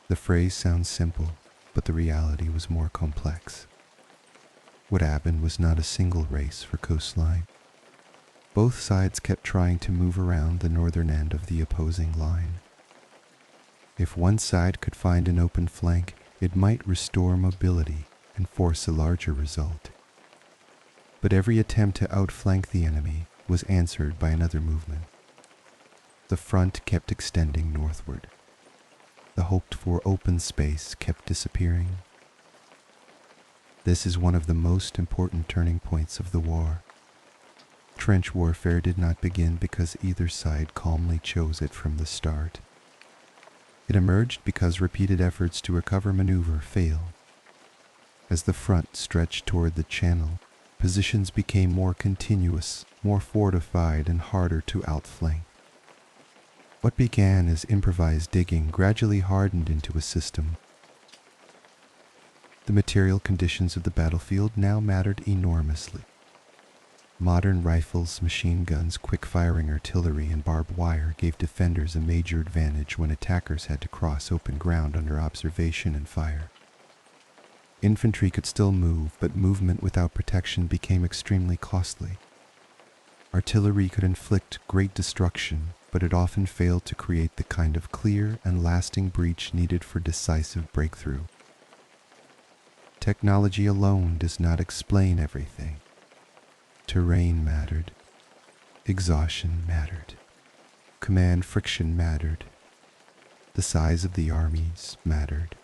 The phrase sounds simple, but the reality was more complex. What happened was not a single race for coastline. Both sides kept trying to move around the northern end of the opposing line. If one side could find an open flank, it might restore mobility and force a larger result. But every attempt to outflank the enemy was answered by another movement. The front kept extending northward. The hoped-for open space kept disappearing. This is one of the most important turning points of the war. Trench warfare did not begin because either side calmly chose it from the start. It emerged because repeated efforts to recover maneuver failed. As the front stretched toward the channel, positions became more continuous, more fortified, and harder to outflank. What began as improvised digging gradually hardened into a system. The material conditions of the battlefield now mattered enormously. Modern rifles, machine guns, quick-firing artillery, and barbed wire gave defenders a major advantage when attackers had to cross open ground under observation and fire. Infantry could still move, but movement without protection became extremely costly. Artillery could inflict great destruction, but it often failed to create the kind of clear and lasting breach needed for decisive breakthrough. Technology alone does not explain everything. Terrain mattered. Exhaustion mattered. Command friction mattered. The size of the armies mattered.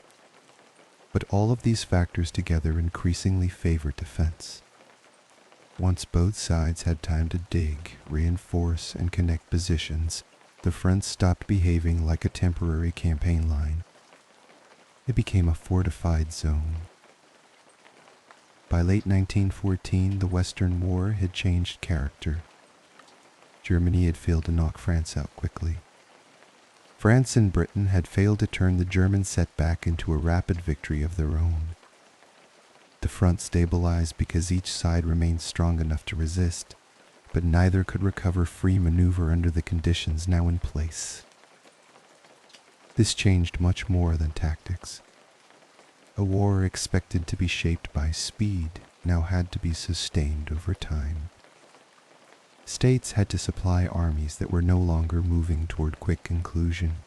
But all of these factors together increasingly favored defense. Once both sides had time to dig, reinforce, and connect positions, the front stopped behaving like a temporary campaign line. It became a fortified zone. By late 1914, the Western War had changed character. Germany had failed to knock France out quickly. France and Britain had failed to turn the German setback into a rapid victory of their own. The front stabilized because each side remained strong enough to resist, but neither could recover free maneuver under the conditions now in place. This changed much more than tactics. A war expected to be shaped by speed now had to be sustained over time. States had to supply armies that were no longer moving toward quick conclusion.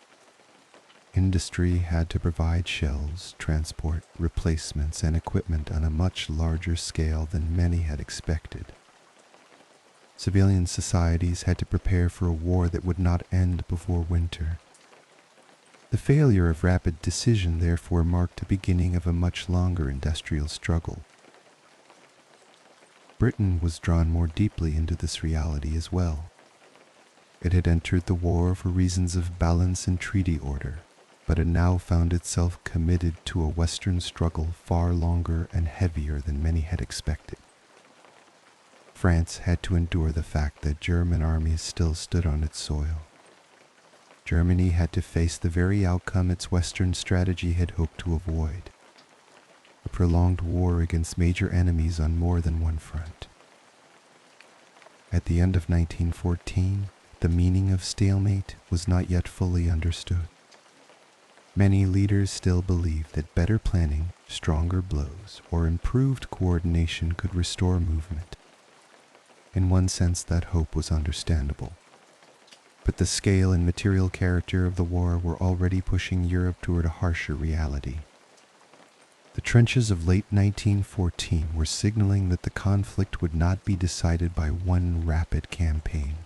Industry had to provide shells, transport, replacements, and equipment on a much larger scale than many had expected. Civilian societies had to prepare for a war that would not end before winter. The failure of rapid decision therefore marked the beginning of a much longer industrial struggle. Britain was drawn more deeply into this reality as well. It had entered the war for reasons of balance and treaty order, but it now found itself committed to a Western struggle far longer and heavier than many had expected. France had to endure the fact that German armies still stood on its soil. Germany had to face the very outcome its Western strategy had hoped to avoid: a prolonged war against major enemies on more than one front. At the end of 1914, the meaning of stalemate was not yet fully understood. Many leaders still believed that better planning, stronger blows, or improved coordination could restore movement. In one sense, that hope was understandable. But the scale and material character of the war were already pushing Europe toward a harsher reality. The trenches of late 1914 were signaling that the conflict would not be decided by one rapid campaign.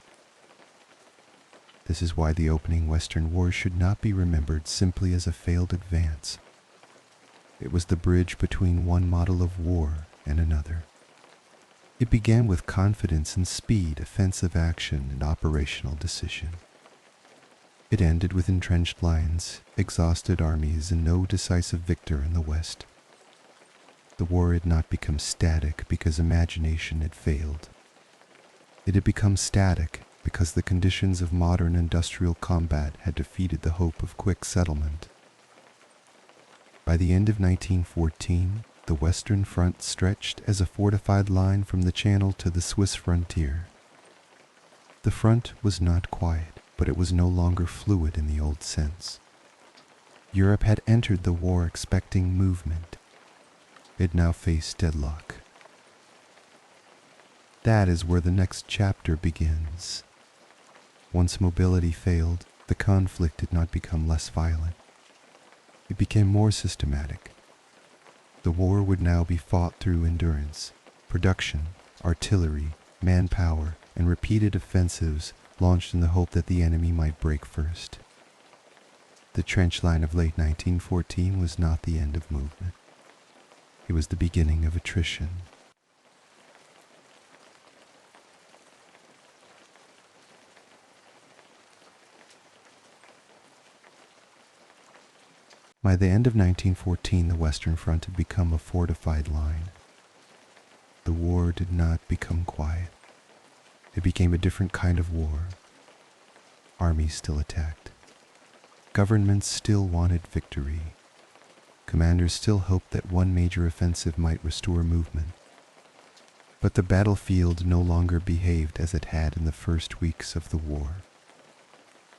This is why the opening Western War should not be remembered simply as a failed advance. It was the bridge between one model of war and another. It began with confidence and speed, offensive action, and operational decision. It ended with entrenched lines, exhausted armies, and no decisive victor in the West. The war had not become static because imagination had failed. It had become static because the conditions of modern industrial combat had defeated the hope of quick settlement. By the end of 1914, the Western Front stretched as a fortified line from the Channel to the Swiss frontier. The front was not quiet, but it was no longer fluid in the old sense. Europe had entered the war expecting movement. It now faced deadlock. That is where the next chapter begins. Once mobility failed, the conflict did not become less violent. It became more systematic. The war would now be fought through endurance, production, artillery, manpower, and repeated offensives launched in the hope that the enemy might break first. The trench line of late 1914 was not the end of movement. It was the beginning of attrition. By the end of 1914, the Western Front had become a fortified line. The war did not become quiet. It became a different kind of war. Armies still attacked. Governments still wanted victory. Commanders still hoped that one major offensive might restore movement. But the battlefield no longer behaved as it had in the first weeks of the war.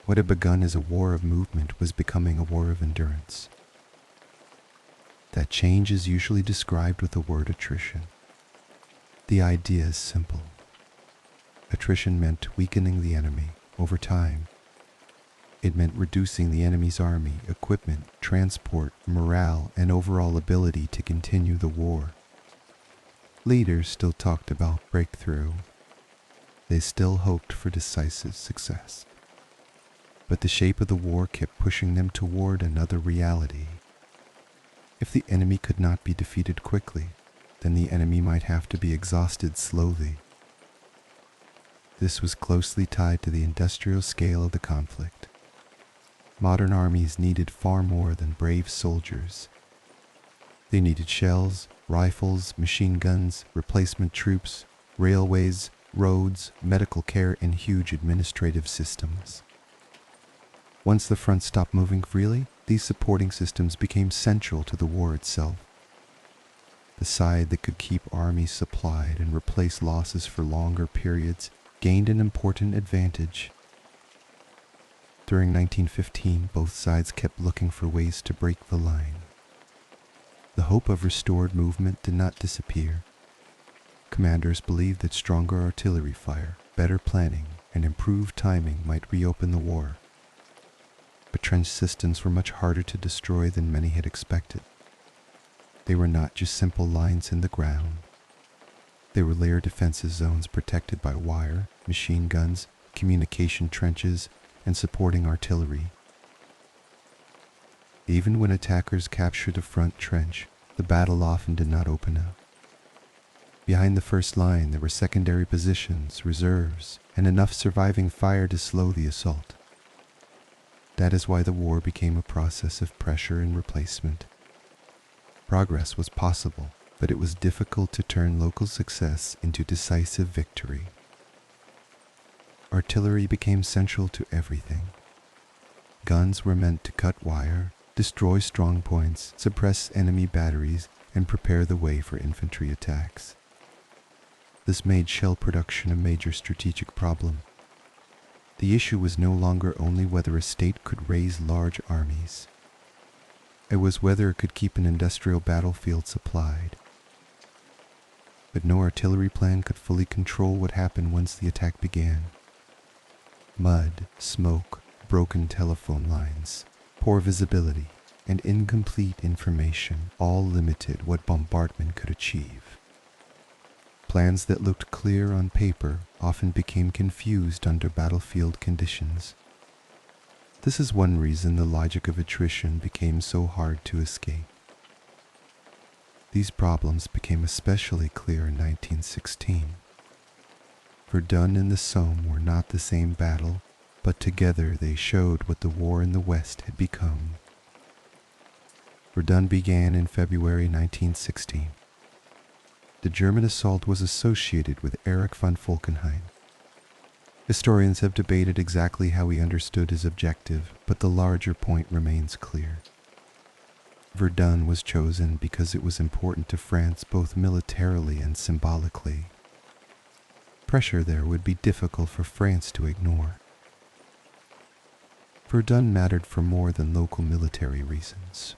What had begun as a war of movement was becoming a war of endurance. That change is usually described with the word attrition. The idea is simple. Attrition meant weakening the enemy over time. It meant reducing the enemy's army, equipment, transport, morale, and overall ability to continue the war. Leaders still talked about breakthrough. They still hoped for decisive success. But the shape of the war kept pushing them toward another reality. If the enemy could not be defeated quickly, then the enemy might have to be exhausted slowly. This was closely tied to the industrial scale of the conflict. Modern armies needed far more than brave soldiers. They needed shells, rifles, machine guns, replacement troops, railways, roads, medical care, and huge administrative systems. Once the front stopped moving freely, these supporting systems became central to the war itself. The side that could keep armies supplied and replace losses for longer periods gained an important advantage. During 1915, both sides kept looking for ways to break the line. The hope of restored movement did not disappear. Commanders believed that stronger artillery fire, better planning, and improved timing might reopen the war. But trench systems were much harder to destroy than many had expected. They were not just simple lines in the ground. They were layered defensive zones protected by wire, machine guns, communication trenches, and supporting artillery. Even when attackers captured the front trench, the battle often did not open up. Behind the first line, there were secondary positions, reserves, and enough surviving fire to slow the assault. That is why the war became a process of pressure and replacement. Progress was possible, but it was difficult to turn local success into decisive victory. Artillery became central to everything. Guns were meant to cut wire, destroy strong points, suppress enemy batteries, and prepare the way for infantry attacks. This made shell production a major strategic problem. The issue was no longer only whether a state could raise large armies. It was whether it could keep an industrial battlefield supplied. But no artillery plan could fully control what happened once the attack began. Mud, smoke, broken telephone lines, poor visibility, and incomplete information all limited what bombardment could achieve. Plans that looked clear on paper often became confused under battlefield conditions. This is one reason the logic of attrition became so hard to escape. These problems became especially clear in 1916. Verdun and the Somme were not the same battle, but together they showed what the war in the West had become. Verdun began in February 1916. The German assault was associated with Erich von Falkenhayn. Historians have debated exactly how he understood his objective, but the larger point remains clear. Verdun was chosen because it was important to France both militarily and symbolically. Pressure there would be difficult for France to ignore. Verdun mattered for more than local military reasons.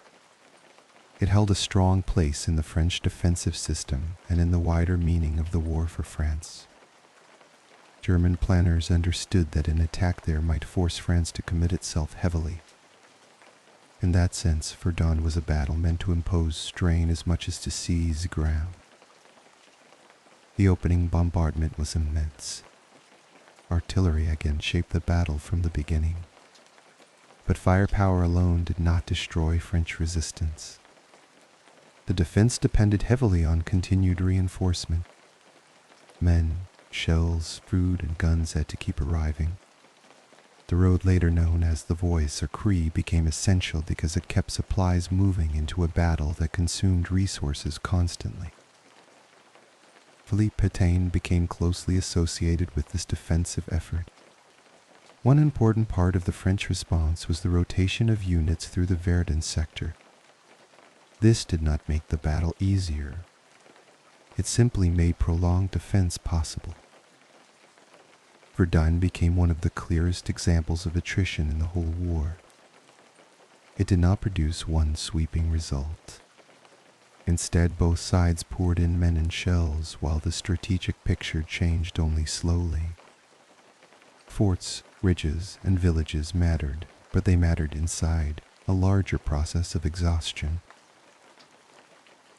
It held a strong place in the French defensive system and in the wider meaning of the war for France. German planners understood that an attack there might force France to commit itself heavily. In that sense, Verdun was a battle meant to impose strain as much as to seize ground. The opening bombardment was immense. Artillery again shaped the battle from the beginning. But firepower alone did not destroy French resistance. The defense depended heavily on continued reinforcement. Men, shells, food, and guns had to keep arriving. The road later known as the Voice or Cree became essential because it kept supplies moving into a battle that consumed resources constantly. Philippe Pétain became closely associated with this defensive effort. One important part of the French response was the rotation of units through the Verdun sector. This did not make the battle easier. It simply made prolonged defense possible. Verdun became one of the clearest examples of attrition in the whole war. It did not produce one sweeping result. Instead, both sides poured in men and shells while the strategic picture changed only slowly. Forts, ridges, and villages mattered, but they mattered inside a larger process of exhaustion.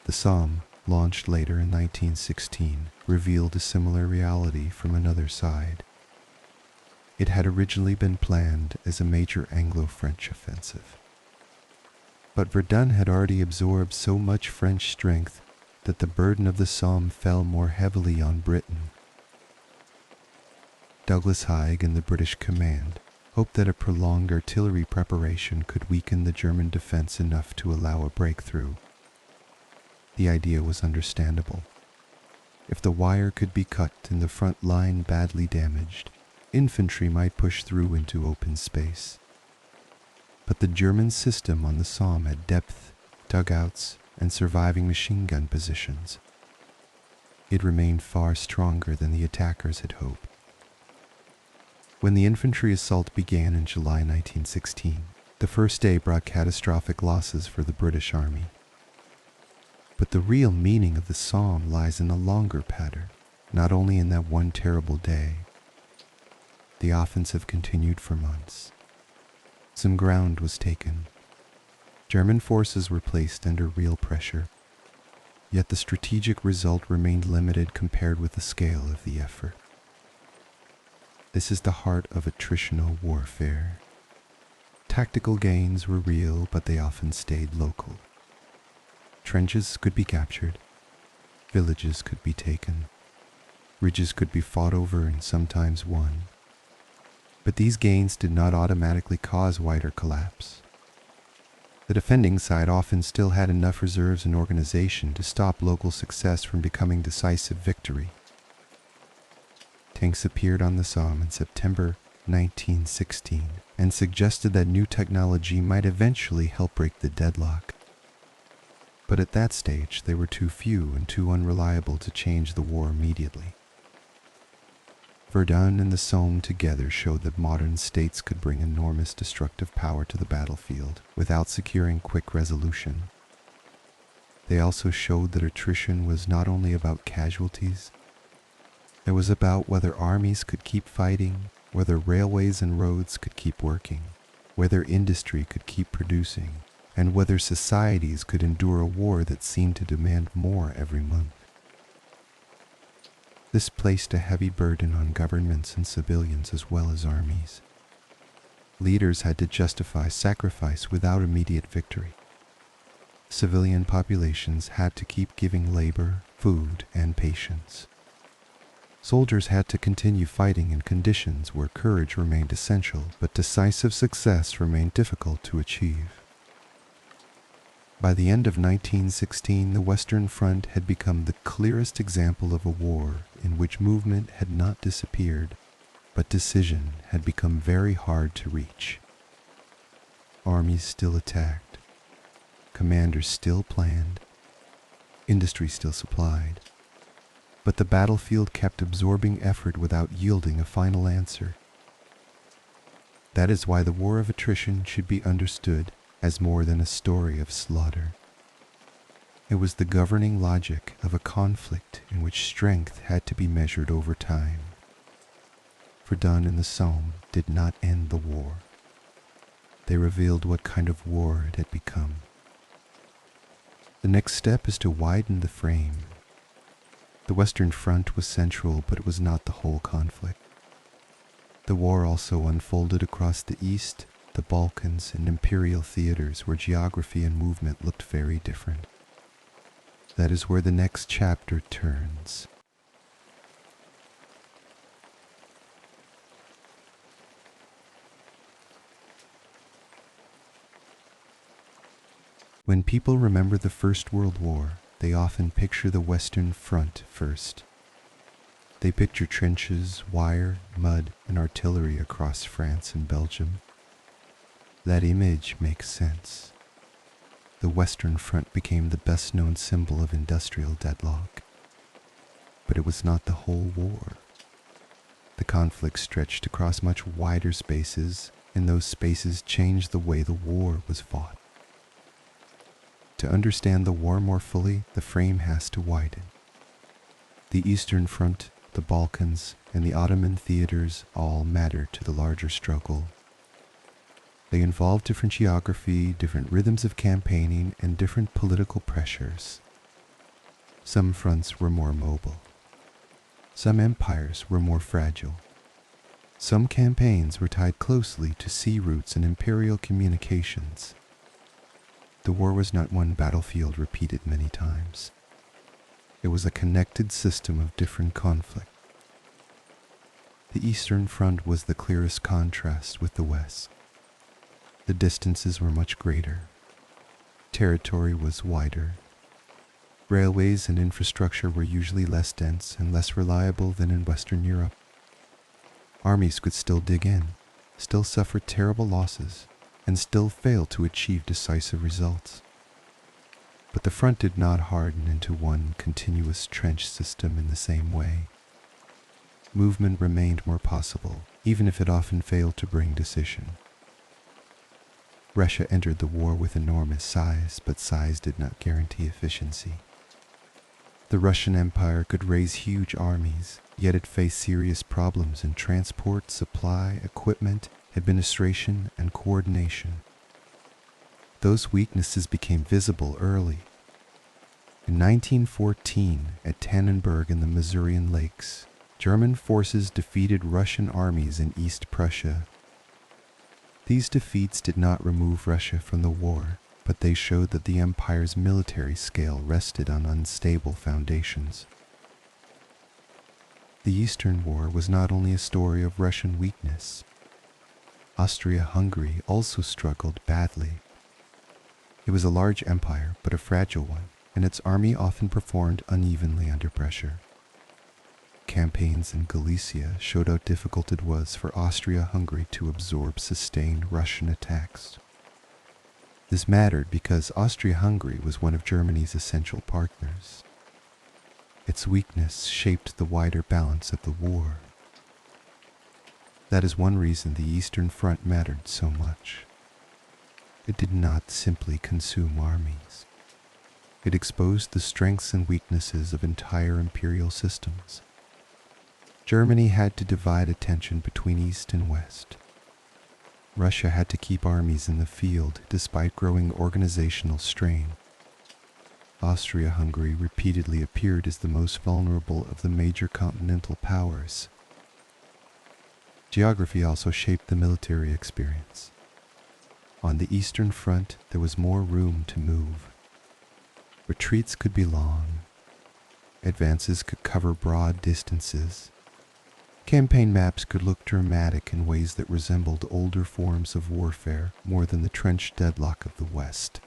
The Somme, launched later in 1916, revealed a similar reality from another side. It had originally been planned as a major Anglo-French offensive. But Verdun had already absorbed so much French strength that the burden of the Somme fell more heavily on Britain. Douglas Haig and the British command hoped that a prolonged artillery preparation could weaken the German defense enough to allow a breakthrough. The idea was understandable. If the wire could be cut and the front line badly damaged, infantry might push through into open space. But the German system on the Somme had depth, dugouts, and surviving machine gun positions. It remained far stronger than the attackers had hoped. When the infantry assault began in July 1916, the first day brought catastrophic losses for the British Army. But the real meaning of the Somme lies in a longer pattern, not only in that one terrible day. The offensive continued for months. Some ground was taken. German forces were placed under real pressure, yet the strategic result remained limited compared with the scale of the effort. This is the heart of attritional warfare. Tactical gains were real, but they often stayed local. Trenches could be captured. Villages could be taken. Ridges could be fought over and sometimes won. But these gains did not automatically cause wider collapse. The defending side often still had enough reserves and organization to stop local success from becoming decisive victory. Tanks appeared on the Somme in September 1916 and suggested that new technology might eventually help break the deadlock. But at that stage, they were too few and too unreliable to change the war immediately. Verdun and the Somme together showed that modern states could bring enormous destructive power to the battlefield without securing quick resolution. They also showed that attrition was not only about casualties, it was about whether armies could keep fighting, whether railways and roads could keep working, whether industry could keep producing, and whether societies could endure a war that seemed to demand more every month. This placed a heavy burden on governments and civilians as well as armies. Leaders had to justify sacrifice without immediate victory. Civilian populations had to keep giving labor, food, and patience. Soldiers had to continue fighting in conditions where courage remained essential, but decisive success remained difficult to achieve. By the end of 1916, the Western Front had become the clearest example of a war in which movement had not disappeared, but decision had become very hard to reach. Armies still attacked, commanders still planned, industry still supplied, but the battlefield kept absorbing effort without yielding a final answer. That is why the War of Attrition should be understood as more than a story of slaughter. It was the governing logic of a conflict in which strength had to be measured over time. Verdun and the Somme did not end the war. They revealed what kind of war it had become. The next step is to widen the frame. The Western Front was central, but it was not the whole conflict. The war also unfolded across the East, the Balkans, and imperial theaters where geography and movement looked very different. That is where the next chapter turns. When people remember the First World War, they often picture the Western Front first. They picture trenches, wire, mud, and artillery across France and Belgium. That image makes sense. The Western Front became the best-known symbol of industrial deadlock. But it was not the whole war. The conflict stretched across much wider spaces, and those spaces changed the way the war was fought. To understand the war more fully, the frame has to widen. The Eastern Front, the Balkans, and the Ottoman theaters all matter to the larger struggle. They involve different geography, different rhythms of campaigning, and different political pressures. Some fronts were more mobile. Some empires were more fragile. Some campaigns were tied closely to sea routes and imperial communications. The war was not one battlefield repeated many times. It was a connected system of different conflict. The Eastern Front was the clearest contrast with the West. The distances were much greater. Territory was wider. Railways and infrastructure were usually less dense and less reliable than in Western Europe. Armies could still dig in, still suffer terrible losses, and still fail to achieve decisive results. But the front did not harden into one continuous trench system in the same way. Movement remained more possible, even if it often failed to bring decision. Russia entered the war with enormous size, but size did not guarantee efficiency. The Russian Empire could raise huge armies, yet it faced serious problems in transport, supply, equipment, administration, and coordination. Those weaknesses became visible early. In 1914, at Tannenberg in the Masurian Lakes, German forces defeated Russian armies in East Prussia. These defeats did not remove Russia from the war, but they showed that the empire's military scale rested on unstable foundations. The Eastern War was not only a story of Russian weakness. Austria-Hungary also struggled badly. It was a large empire, but a fragile one, and its army often performed unevenly under pressure. Campaigns in Galicia showed how difficult it was for Austria-Hungary to absorb sustained Russian attacks. This mattered because Austria-Hungary was one of Germany's essential partners. Its weakness shaped the wider balance of the war. That is one reason the Eastern Front mattered so much. It did not simply consume armies. It exposed the strengths and weaknesses of entire imperial systems. Germany had to divide attention between East and West. Russia had to keep armies in the field despite growing organizational strain. Austria-Hungary repeatedly appeared as the most vulnerable of the major continental powers. Geography also shaped the military experience. On the Eastern Front, there was more room to move. Retreats could be long. Advances could cover broad distances. Campaign maps could look dramatic in ways that resembled older forms of warfare more than the trench deadlock of the West.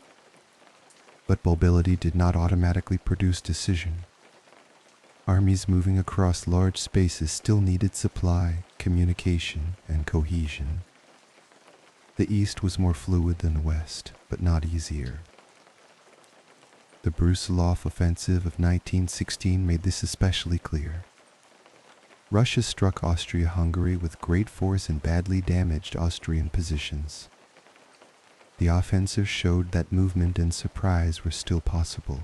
But mobility did not automatically produce decision. Armies moving across large spaces still needed supply, communication, and cohesion. The East was more fluid than the West, but not easier. The Brusilov offensive of 1916 made this especially clear. Russia struck Austria-Hungary with great force and badly damaged Austrian positions. The offensive showed that movement and surprise were still possible,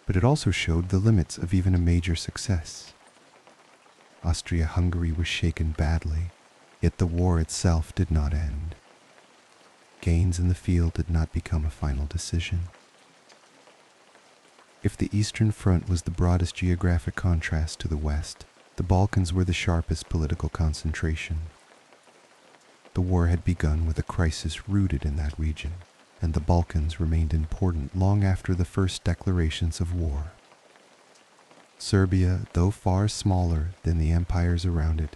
but it also showed the limits of even a major success. Austria-Hungary was shaken badly, yet the war itself did not end. Gains in the field did not become a final decision. If the Eastern Front was the broadest geographic contrast to the West, the Balkans were the sharpest political concentration. The war had begun with a crisis rooted in that region, and the Balkans remained important long after the first declarations of war. Serbia, though far smaller than the empires around it,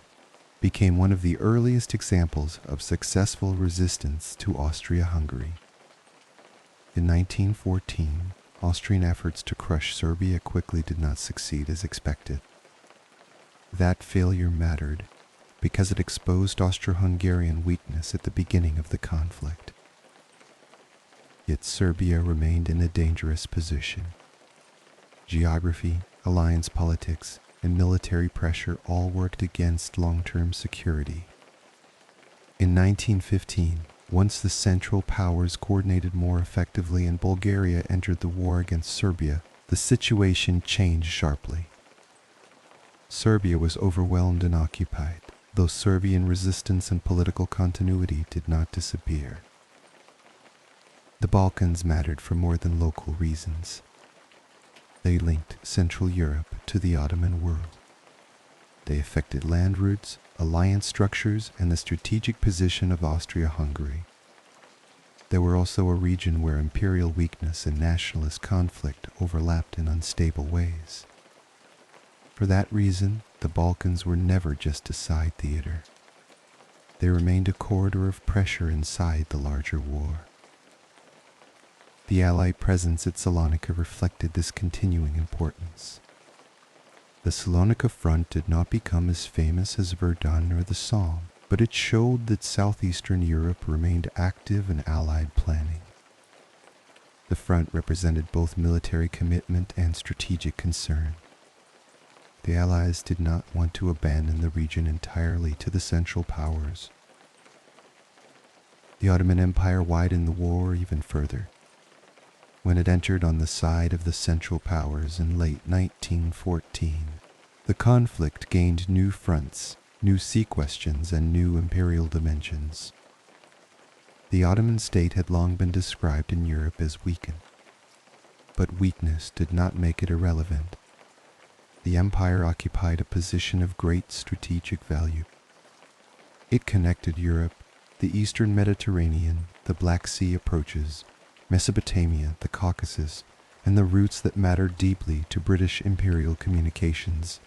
became one of the earliest examples of successful resistance to Austria-Hungary. In 1914, Austrian efforts to crush Serbia quickly did not succeed as expected. That failure mattered because it exposed Austro-Hungarian weakness at the beginning of the conflict. Yet Serbia remained in a dangerous position. Geography, alliance politics, and military pressure all worked against long-term security. In 1915, once the Central Powers coordinated more effectively and Bulgaria entered the war against Serbia, the situation changed sharply. Serbia was overwhelmed and occupied, though Serbian resistance and political continuity did not disappear. The Balkans mattered for more than local reasons. They linked Central Europe to the Ottoman world. They affected land routes, alliance structures, and the strategic position of Austria-Hungary. They were also a region where imperial weakness and nationalist conflict overlapped in unstable ways. For that reason, the Balkans were never just a side theater. They remained a corridor of pressure inside the larger war. The Allied presence at Salonika reflected this continuing importance. The Salonika front did not become as famous as Verdun or the Somme, but it showed that southeastern Europe remained active in Allied planning. The front represented both military commitment and strategic concern. The Allies did not want to abandon the region entirely to the Central Powers. The Ottoman Empire widened the war even further. When it entered on the side of the Central Powers in late 1914, the conflict gained new fronts, new sea questions, and new imperial dimensions. The Ottoman state had long been described in Europe as weakened, but weakness did not make it irrelevant. The empire occupied a position of great strategic value. It connected Europe, the Eastern Mediterranean, the Black Sea approaches, Mesopotamia, the Caucasus, and the routes that mattered deeply to British imperial communications.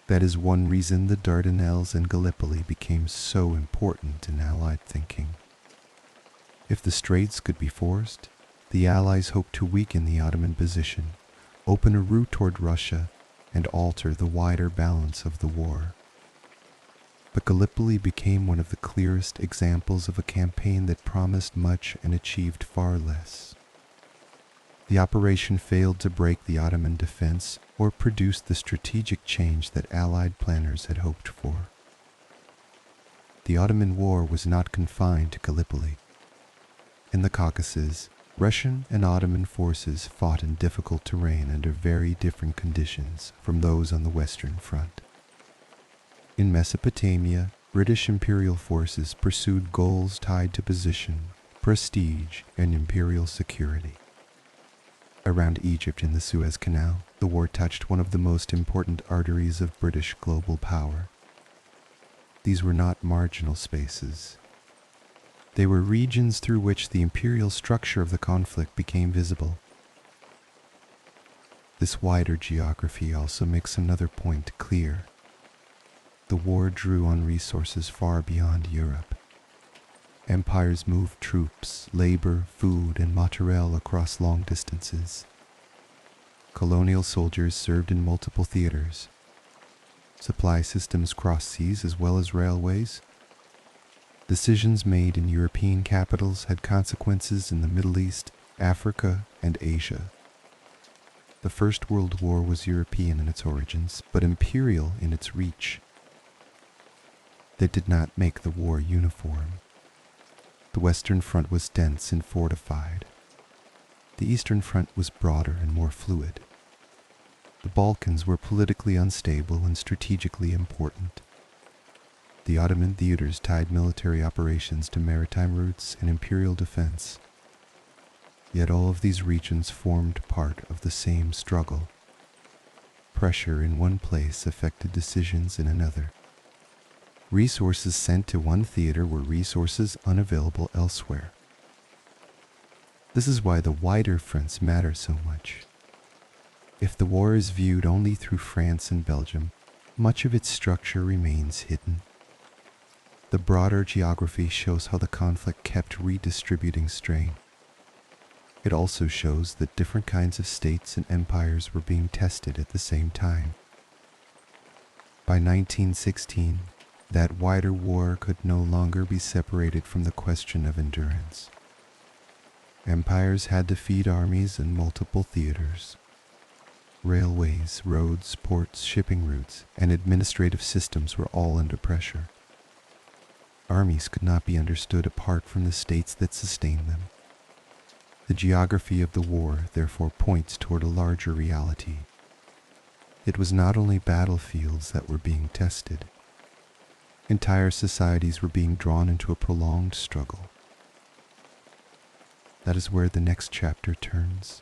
That is one reason the Dardanelles and Gallipoli became so important in Allied thinking. If the straits could be forced, the Allies hoped to weaken the Ottoman position, open a route toward Russia, and alter the wider balance of the war. But Gallipoli became one of the clearest examples of a campaign that promised much and achieved far less. The operation failed to break the Ottoman defense or produce the strategic change that Allied planners had hoped for. The Ottoman War was not confined to Gallipoli. In the Caucasus, Russian and Ottoman forces fought in difficult terrain under very different conditions from those on the Western Front. In Mesopotamia, British imperial forces pursued goals tied to position, prestige, and imperial security. Around Egypt in the Suez Canal, the war touched one of the most important arteries of British global power. These were not marginal spaces. They were regions through which the imperial structure of the conflict became visible. This wider geography also makes another point clear. The war drew on resources far beyond Europe. Empires moved troops, labor, food, and materiel across long distances. Colonial soldiers served in multiple theaters. Supply systems crossed seas as well as railways. Decisions made in European capitals had consequences in the Middle East, Africa, and Asia. The First World War was European in its origins, but imperial in its reach. That did not make the war uniform. The Western Front was dense and fortified. The Eastern Front was broader and more fluid. The Balkans were politically unstable and strategically important. The Ottoman theaters tied military operations to maritime routes and imperial defense. Yet all of these regions formed part of the same struggle. Pressure in one place affected decisions in another. Resources sent to one theater were resources unavailable elsewhere. This is why the wider fronts matter so much. If the war is viewed only through France and Belgium, much of its structure remains hidden. The broader geography shows how the conflict kept redistributing strain. It also shows that different kinds of states and empires were being tested at the same time. By 1916, that wider war could no longer be separated from the question of endurance. Empires had to feed armies in multiple theaters. Railways, roads, ports, shipping routes, and administrative systems were all under pressure. Armies could not be understood apart from the states that sustained them. The geography of the war therefore points toward a larger reality. It was not only battlefields that were being tested. Entire societies were being drawn into a prolonged struggle. That is where the next chapter turns.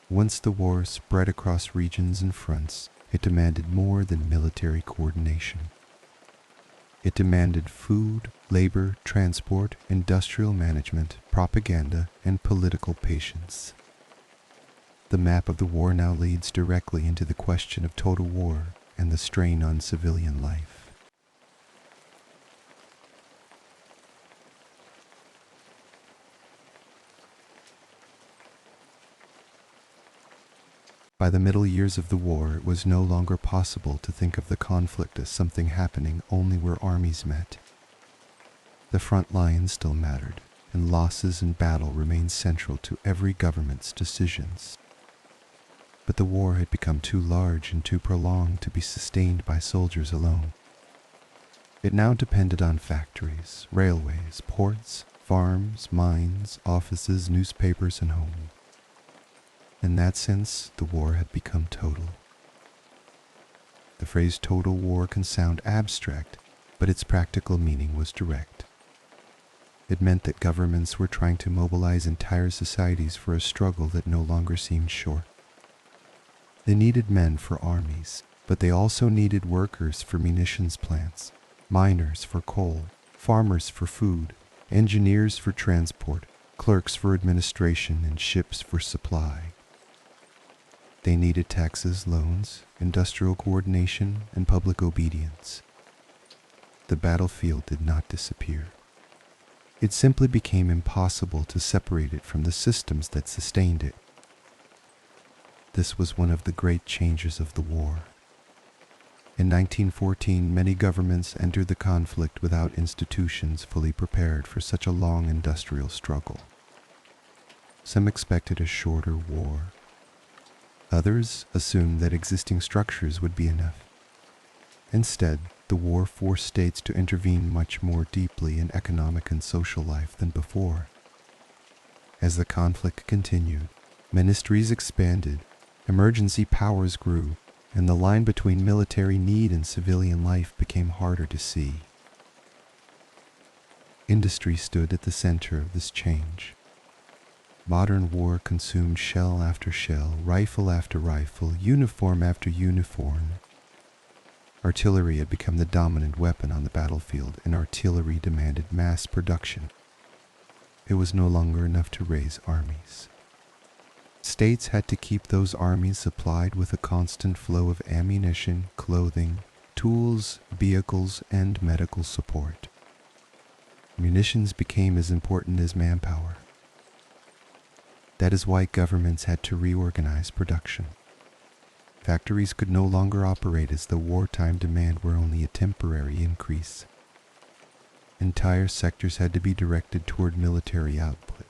Once the war spread across regions and fronts, it demanded more than military coordination. It demanded food, labor, transport, industrial management, propaganda, and political patience. The map of the war now leads directly into the question of total war and the strain on civilian life. By the middle years of the war, it was no longer possible to think of the conflict as something happening only where armies met. The front lines still mattered, and losses in battle remained central to every government's decisions. But the war had become too large and too prolonged to be sustained by soldiers alone. It now depended on factories, railways, ports, farms, mines, offices, newspapers, and homes. In that sense, the war had become total. The phrase total war can sound abstract, but its practical meaning was direct. It meant that governments were trying to mobilize entire societies for a struggle that no longer seemed short. They needed men for armies, but they also needed workers for munitions plants, miners for coal, farmers for food, engineers for transport, clerks for administration, and ships for supply. They needed taxes, loans, industrial coordination, and public obedience. The battlefield did not disappear. It simply became impossible to separate it from the systems that sustained it. This was one of the great changes of the war. In 1914, many governments entered the conflict without institutions fully prepared for such a long industrial struggle. Some expected a shorter war. Others assumed that existing structures would be enough. Instead, the war forced states to intervene much more deeply in economic and social life than before. As the conflict continued, ministries expanded, emergency powers grew, and the line between military need and civilian life became harder to see. Industry stood at the center of this change. Modern war consumed shell after shell, rifle after rifle, uniform after uniform. Artillery had become the dominant weapon on the battlefield, and artillery demanded mass production. It was no longer enough to raise armies. States had to keep those armies supplied with a constant flow of ammunition, clothing, tools, vehicles, and medical support. Munitions became as important as manpower. That is why governments had to reorganize production. Factories could no longer operate as though wartime demand were only a temporary increase. Entire sectors had to be directed toward military output.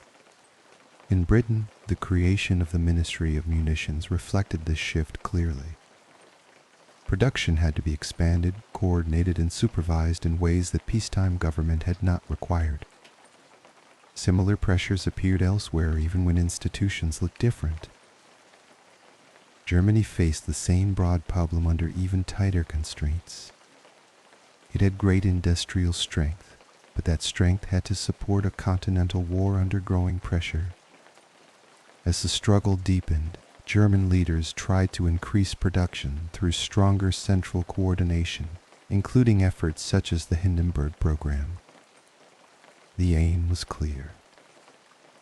In Britain, the creation of the Ministry of Munitions reflected this shift clearly. Production had to be expanded, coordinated, and supervised in ways that peacetime government had not required. Similar pressures appeared elsewhere even when institutions looked different. Germany faced the same broad problem under even tighter constraints. It had great industrial strength, but that strength had to support a continental war under growing pressure. As the struggle deepened, German leaders tried to increase production through stronger central coordination, including efforts such as the Hindenburg Program. The aim was clear.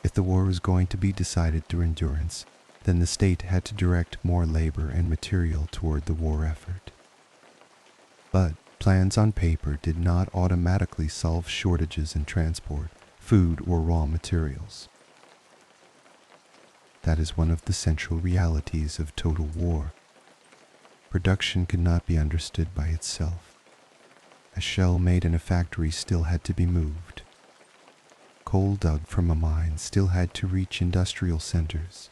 If the war was going to be decided through endurance, then the state had to direct more labor and material toward the war effort. But plans on paper did not automatically solve shortages in transport, food, or raw materials. That is one of the central realities of total war. Production could not be understood by itself. A shell made in a factory still had to be moved. Coal dug from a mine still had to reach industrial centers.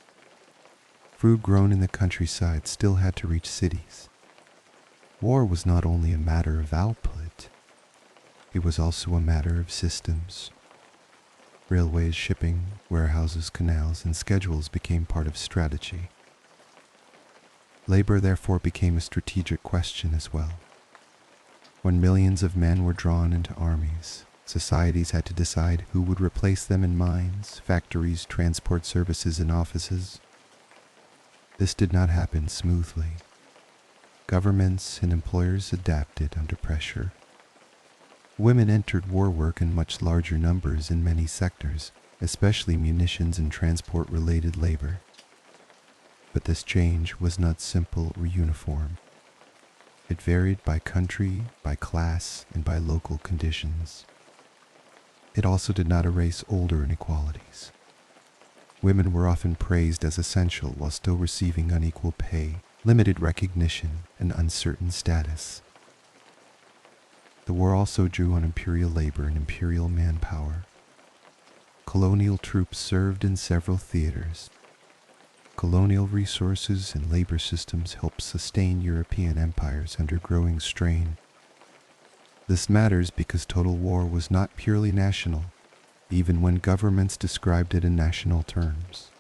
Fruit grown in the countryside still had to reach cities. War was not only a matter of output, it was also a matter of systems. Railways, shipping, warehouses, canals, and schedules became part of strategy. Labor therefore became a strategic question as well. When millions of men were drawn into armies, societies had to decide who would replace them in mines, factories, transport services, and offices. This did not happen smoothly. Governments and employers adapted under pressure. Women entered war work in much larger numbers in many sectors, especially munitions and transport-related labor. But this change was not simple or uniform. It varied by country, by class, and by local conditions. It also did not erase older inequalities. Women were often praised as essential while still receiving unequal pay, limited recognition, and uncertain status. The war also drew on imperial labor and imperial manpower. Colonial troops served in several theaters. Colonial resources and labor systems helped sustain European empires under growing strain. This matters because total war was not purely national, even when governments described it in national terms.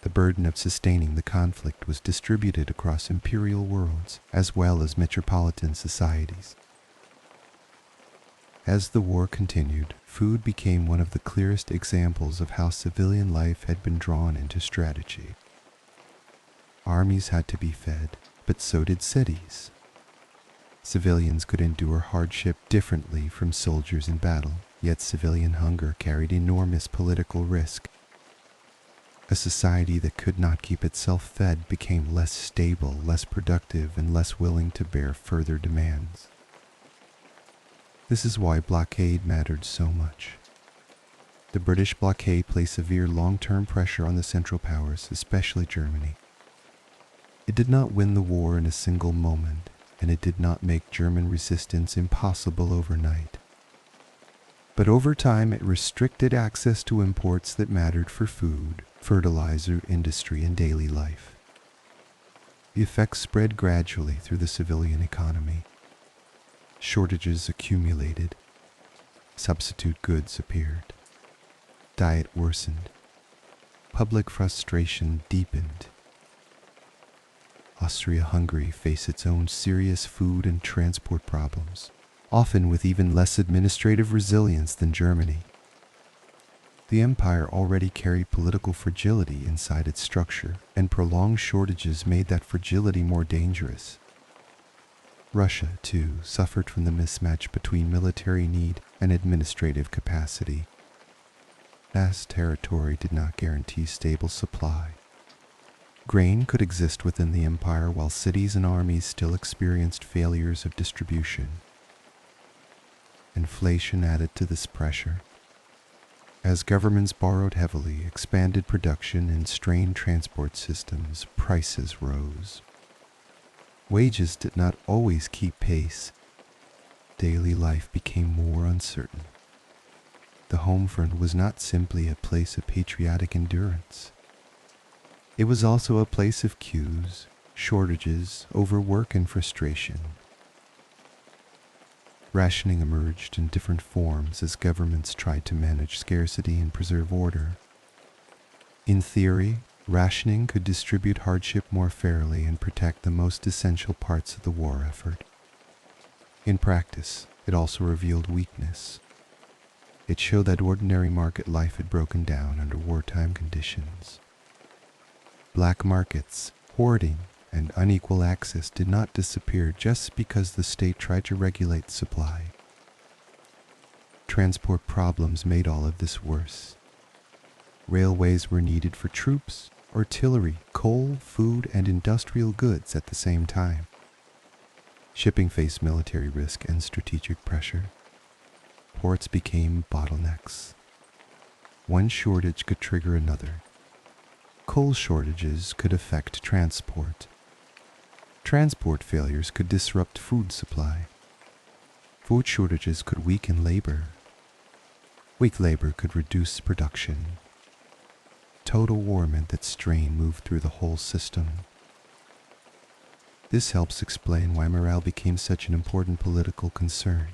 The burden of sustaining the conflict was distributed across imperial worlds as well as metropolitan societies. As the war continued, food became one of the clearest examples of how civilian life had been drawn into strategy. Armies had to be fed, but so did cities. Civilians could endure hardship differently from soldiers in battle, Yet civilian hunger carried enormous political risk. A society that could not keep itself fed became less stable, less productive, and less willing to bear further demands. This is why blockade mattered so much. The British blockade placed severe long-term pressure on the Central Powers, especially Germany. It did not win the war in a single moment, and it did not make German resistance impossible overnight. But over time, it restricted access to imports that mattered for food, fertilizer industry, and daily life. The effects spread gradually through the civilian economy. Shortages accumulated. Substitute goods appeared. Diet worsened. Public frustration deepened. Austria-Hungary faced its own serious food and transport problems, often with even less administrative resilience than Germany. The empire already carried political fragility inside its structure, and prolonged shortages made that fragility more dangerous. Russia, too, suffered from the mismatch between military need and administrative capacity. Vast territory did not guarantee stable supply. Grain could exist within the empire while cities and armies still experienced failures of distribution. Inflation added to this pressure. As governments borrowed heavily, expanded production, and strained transport systems, prices rose. Wages did not always keep pace. Daily life became more uncertain. The home front was not simply a place of patriotic endurance. It was also a place of queues, shortages, overwork, and frustration. Rationing emerged in different forms as governments tried to manage scarcity and preserve order. In theory, rationing could distribute hardship more fairly and protect the most essential parts of the war effort. In practice, it also revealed weakness. It showed that ordinary market life had broken down under wartime conditions. Black markets, hoarding, and unequal access did not disappear just because the state tried to regulate supply. Transport problems made all of this worse. Railways were needed for troops, artillery, coal, food, and industrial goods at the same time. Shipping faced military risk and strategic pressure. Ports became bottlenecks. One shortage could trigger another. Coal shortages could affect transport. Transport failures could disrupt food supply. Food shortages could weaken labor. Weak labor could reduce production. Total war meant that strain moved through the whole system. This helps explain why morale became such an important political concern.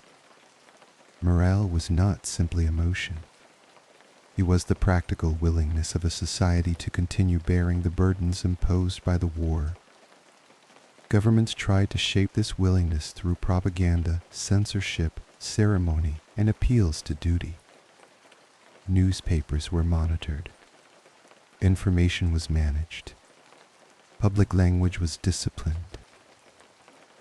Morale was not simply emotion. It was the practical willingness of a society to continue bearing the burdens imposed by the war. Governments tried to shape this willingness through propaganda, censorship, ceremony, and appeals to duty. Newspapers were monitored. Information was managed. Public language was disciplined.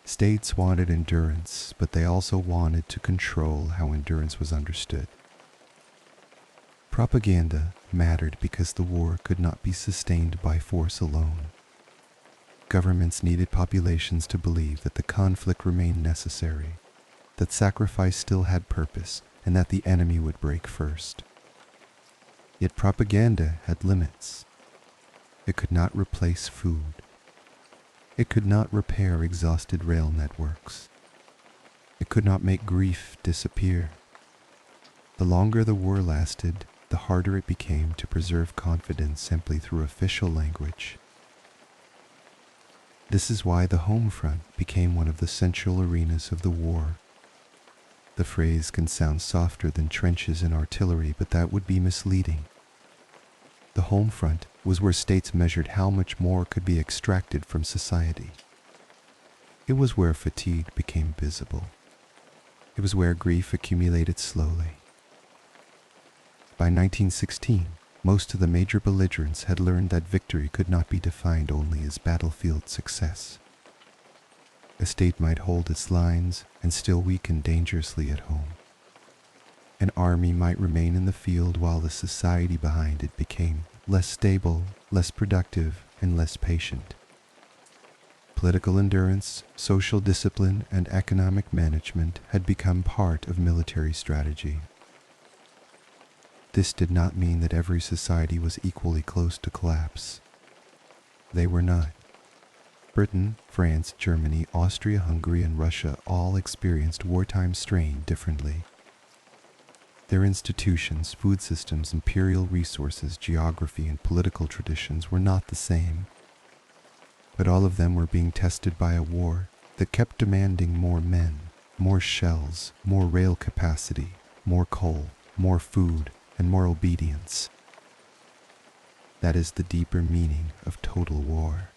States wanted endurance, but they also wanted to control how endurance was understood. Propaganda mattered because the war could not be sustained by force alone. Governments needed populations to believe that the conflict remained necessary, that sacrifice still had purpose, and that the enemy would break first. Yet propaganda had limits. It could not replace food. It could not repair exhausted rail networks. It could not make grief disappear. The longer the war lasted, the harder it became to preserve confidence simply through official language. This is why the home front became one of the central arenas of the war. The phrase can sound softer than trenches and artillery, but that would be misleading. The home front was where states measured how much more could be extracted from society. It was where fatigue became visible. It was where grief accumulated slowly. By 1916, most of the major belligerents had learned that victory could not be defined only as battlefield success. A state might hold its lines and still weaken dangerously at home. An army might remain in the field while the society behind it became less stable, less productive, and less patient. Political endurance, social discipline, and economic management had become part of military strategy. This did not mean that every society was equally close to collapse. They were not. Britain, France, Germany, Austria-Hungary, and Russia all experienced wartime strain differently. Their institutions, food systems, imperial resources, geography, and political traditions were not the same. But all of them were being tested by a war that kept demanding more men, more shells, more rail capacity, more coal, more food, and more obedience. That is the deeper meaning of total war.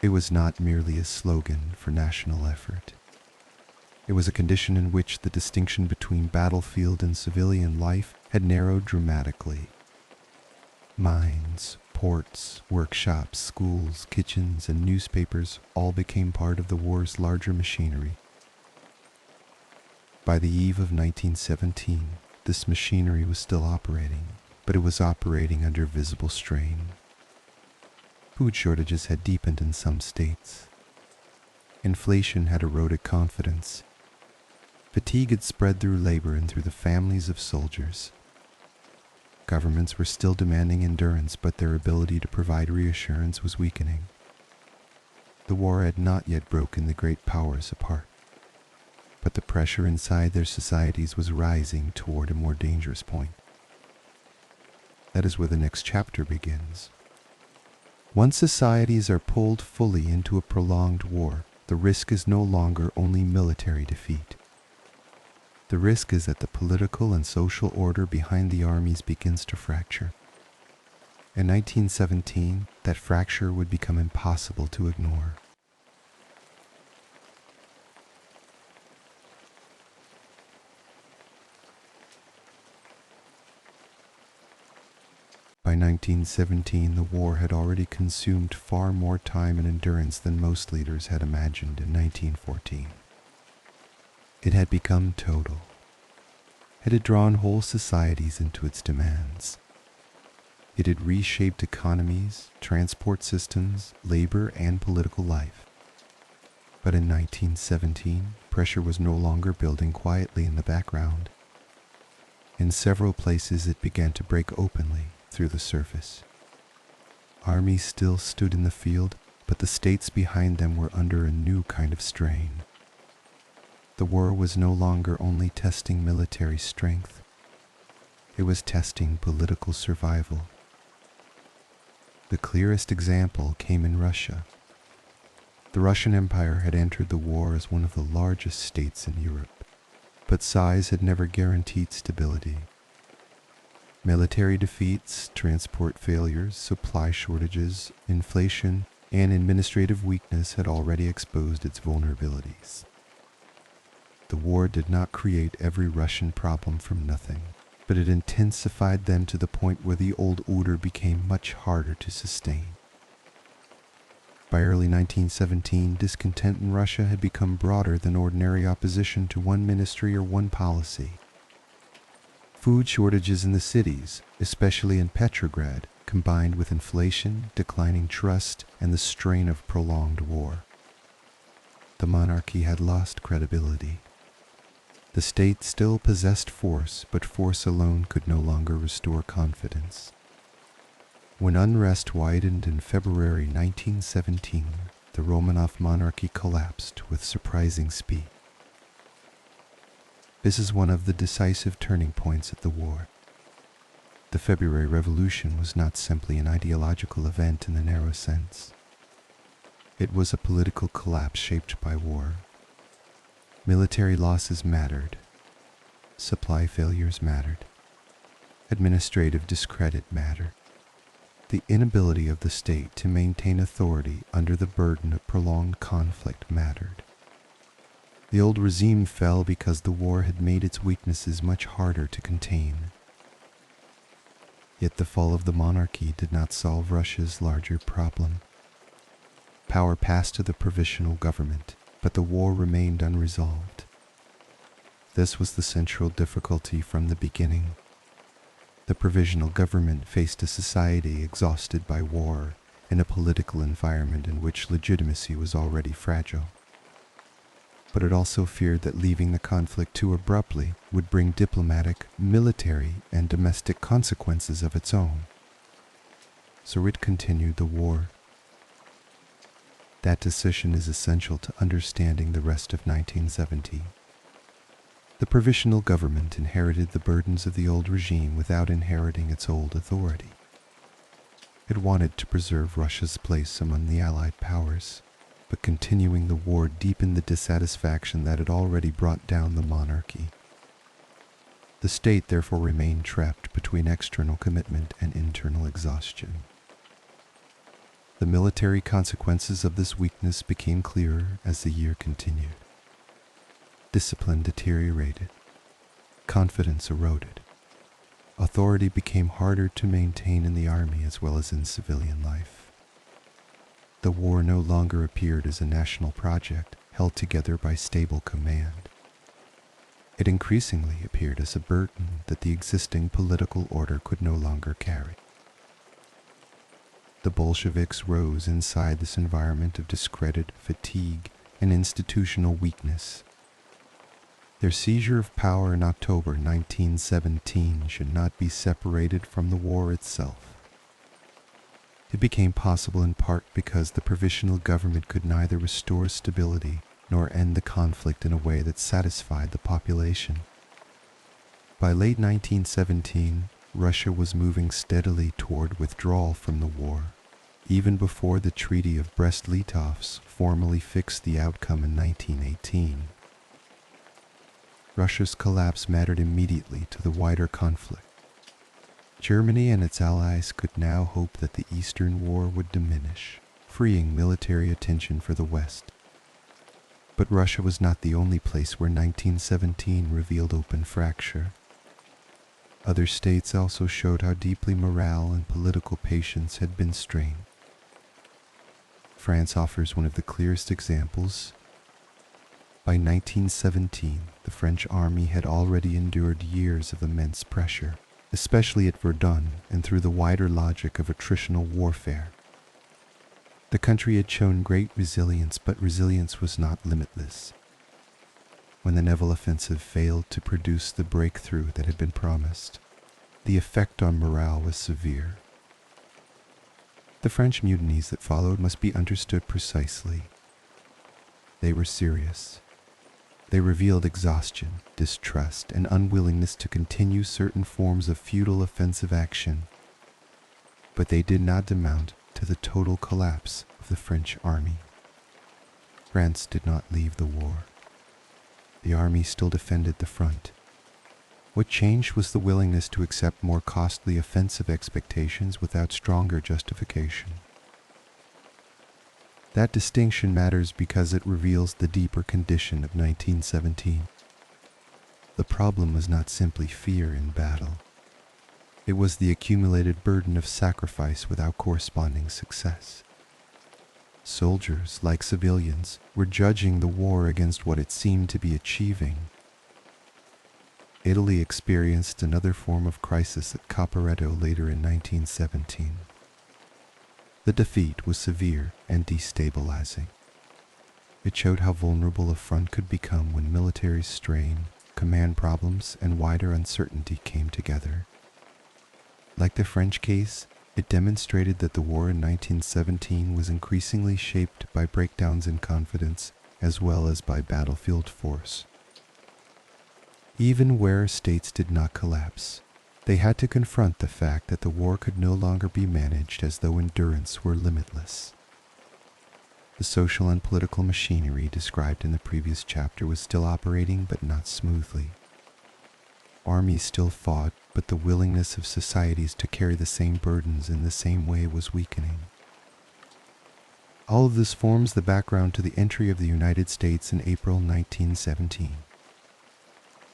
It was not merely a slogan for national effort. It was a condition in which the distinction between battlefield and civilian life had narrowed dramatically. Mines, ports, workshops, schools, kitchens, and newspapers all became part of the war's larger machinery. By the eve of 1917, this machinery was still operating, but it was operating under visible strain. Food shortages had deepened in some states. Inflation had eroded confidence. Fatigue had spread through labor and through the families of soldiers. Governments were still demanding endurance, but their ability to provide reassurance was weakening. The war had not yet broken the great powers apart, but the pressure inside their societies was rising toward a more dangerous point. That is where the next chapter begins. Once societies are pulled fully into a prolonged war, the risk is no longer only military defeat. The risk is that the political and social order behind the armies begins to fracture. In 1917, that fracture would become impossible to ignore. By 1917, the war had already consumed far more time and endurance than most leaders had imagined in 1914. It had become total. It had drawn whole societies into its demands. It had reshaped economies, transport systems, labor, and political life. But in 1917, pressure was no longer building quietly in the background. In several places, it began to break openly through the surface. Armies still stood in the field, but the states behind them were under a new kind of strain. The war was no longer only testing military strength. It was testing political survival. The clearest example came in Russia. The Russian Empire had entered the war as one of the largest states in Europe, but size had never guaranteed stability. Military defeats, transport failures, supply shortages, inflation, and administrative weakness had already exposed its vulnerabilities. The war did not create every Russian problem from nothing, but it intensified them to the point where the old order became much harder to sustain. By early 1917, discontent in Russia had become broader than ordinary opposition to one ministry or one policy. Food shortages in the cities, especially in Petrograd, combined with inflation, declining trust, and the strain of prolonged war. The monarchy had lost credibility. The state still possessed force, but force alone could no longer restore confidence. When unrest widened in February 1917, the Romanov monarchy collapsed with surprising speed. This is one of the decisive turning points of the war. The February Revolution was not simply an ideological event in the narrow sense. It was a political collapse shaped by war. Military losses mattered. Supply failures mattered. Administrative discredit mattered. The inability of the state to maintain authority under the burden of prolonged conflict mattered. The old regime fell because the war had made its weaknesses much harder to contain. Yet the fall of the monarchy did not solve Russia's larger problem. Power passed to the provisional government, but the war remained unresolved. This was the central difficulty from the beginning. The provisional government faced a society exhausted by war in a political environment in which legitimacy was already fragile. But it also feared that leaving the conflict too abruptly would bring diplomatic, military, and domestic consequences of its own. So it continued the war. That decision is essential to understanding the rest of 1917. The provisional government inherited the burdens of the old regime without inheriting its old authority. It wanted to preserve Russia's place among the Allied powers, but continuing the war deepened the dissatisfaction that had already brought down the monarchy. The state therefore remained trapped between external commitment and internal exhaustion. The military consequences of this weakness became clearer as the year continued. Discipline deteriorated. Confidence eroded. Authority became harder to maintain in the army as well as in civilian life. The war no longer appeared as a national project held together by stable command. It increasingly appeared as a burden that the existing political order could no longer carry. The Bolsheviks rose inside this environment of discredit, fatigue, and institutional weakness. Their seizure of power in October 1917 should not be separated from the war itself. It became possible in part because the provisional government could neither restore stability nor end the conflict in a way that satisfied the population. By late 1917, Russia was moving steadily toward withdrawal from the war, even before the Treaty of Brest-Litovsk formally fixed the outcome in 1918. Russia's collapse mattered immediately to the wider conflict. Germany and its allies could now hope that the Eastern War would diminish, freeing military attention for the West. But Russia was not the only place where 1917 revealed open fracture. Other states also showed how deeply morale and political patience had been strained. France offers one of the clearest examples. By 1917, the French army had already endured years of immense pressure, especially at Verdun and through the wider logic of attritional warfare. The country had shown great resilience, but resilience was not limitless. When the naval offensive failed to produce the breakthrough that had been promised, the effect on morale was severe. The French mutinies that followed must be understood precisely. They were serious. They revealed exhaustion, distrust, and unwillingness to continue certain forms of futile offensive action. But they did not amount to the total collapse of the French army. France did not leave the war. The army still defended the front. What changed was the willingness to accept more costly offensive expectations without stronger justification. That distinction matters because it reveals the deeper condition of 1917. The problem was not simply fear in battle. It was the accumulated burden of sacrifice without corresponding success. Soldiers, like civilians, were judging the war against what it seemed to be achieving. Italy experienced another form of crisis at Caporetto later in 1917. The defeat was severe and destabilizing. It showed how vulnerable a front could become when military strain, command problems, and wider uncertainty came together. Like the French case, it demonstrated that the war in 1917 was increasingly shaped by breakdowns in confidence as well as by battlefield force. Even where states did not collapse, they had to confront the fact that the war could no longer be managed as though endurance were limitless. The social and political machinery described in the previous chapter was still operating, but not smoothly. Armies still fought, but the willingness of societies to carry the same burdens in the same way was weakening. All of this forms the background to the entry of the United States in April 1917.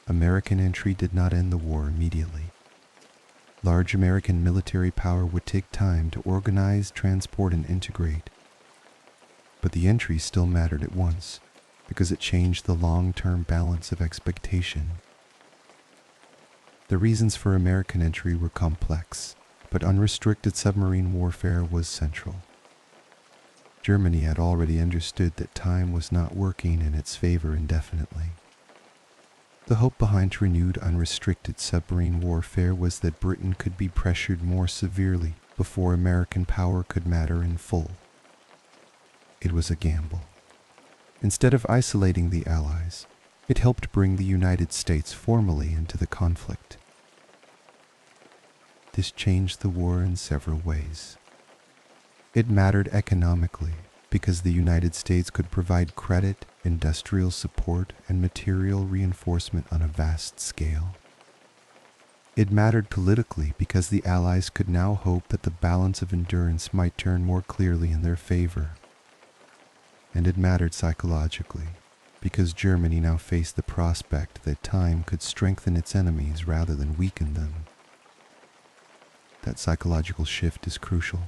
American entry did not end the war immediately. Large American military power would take time to organize, transport, and integrate. But the entry still mattered at once. because it changed the long-term balance of expectation. The reasons for American entry were complex, but unrestricted submarine warfare was central. Germany had already understood that time was not working in its favor indefinitely. The hope behind renewed unrestricted submarine warfare was that Britain could be pressured more severely before American power could matter in full. It was a gamble. Instead of isolating the Allies, it helped bring the United States formally into the conflict. This changed the war in several ways. It mattered economically because the United States could provide credit, industrial support, and material reinforcement on a vast scale. It mattered politically because the Allies could now hope that the balance of endurance might turn more clearly in their favor. And it mattered psychologically because Germany now faced the prospect that time could strengthen its enemies rather than weaken them. That psychological shift is crucial.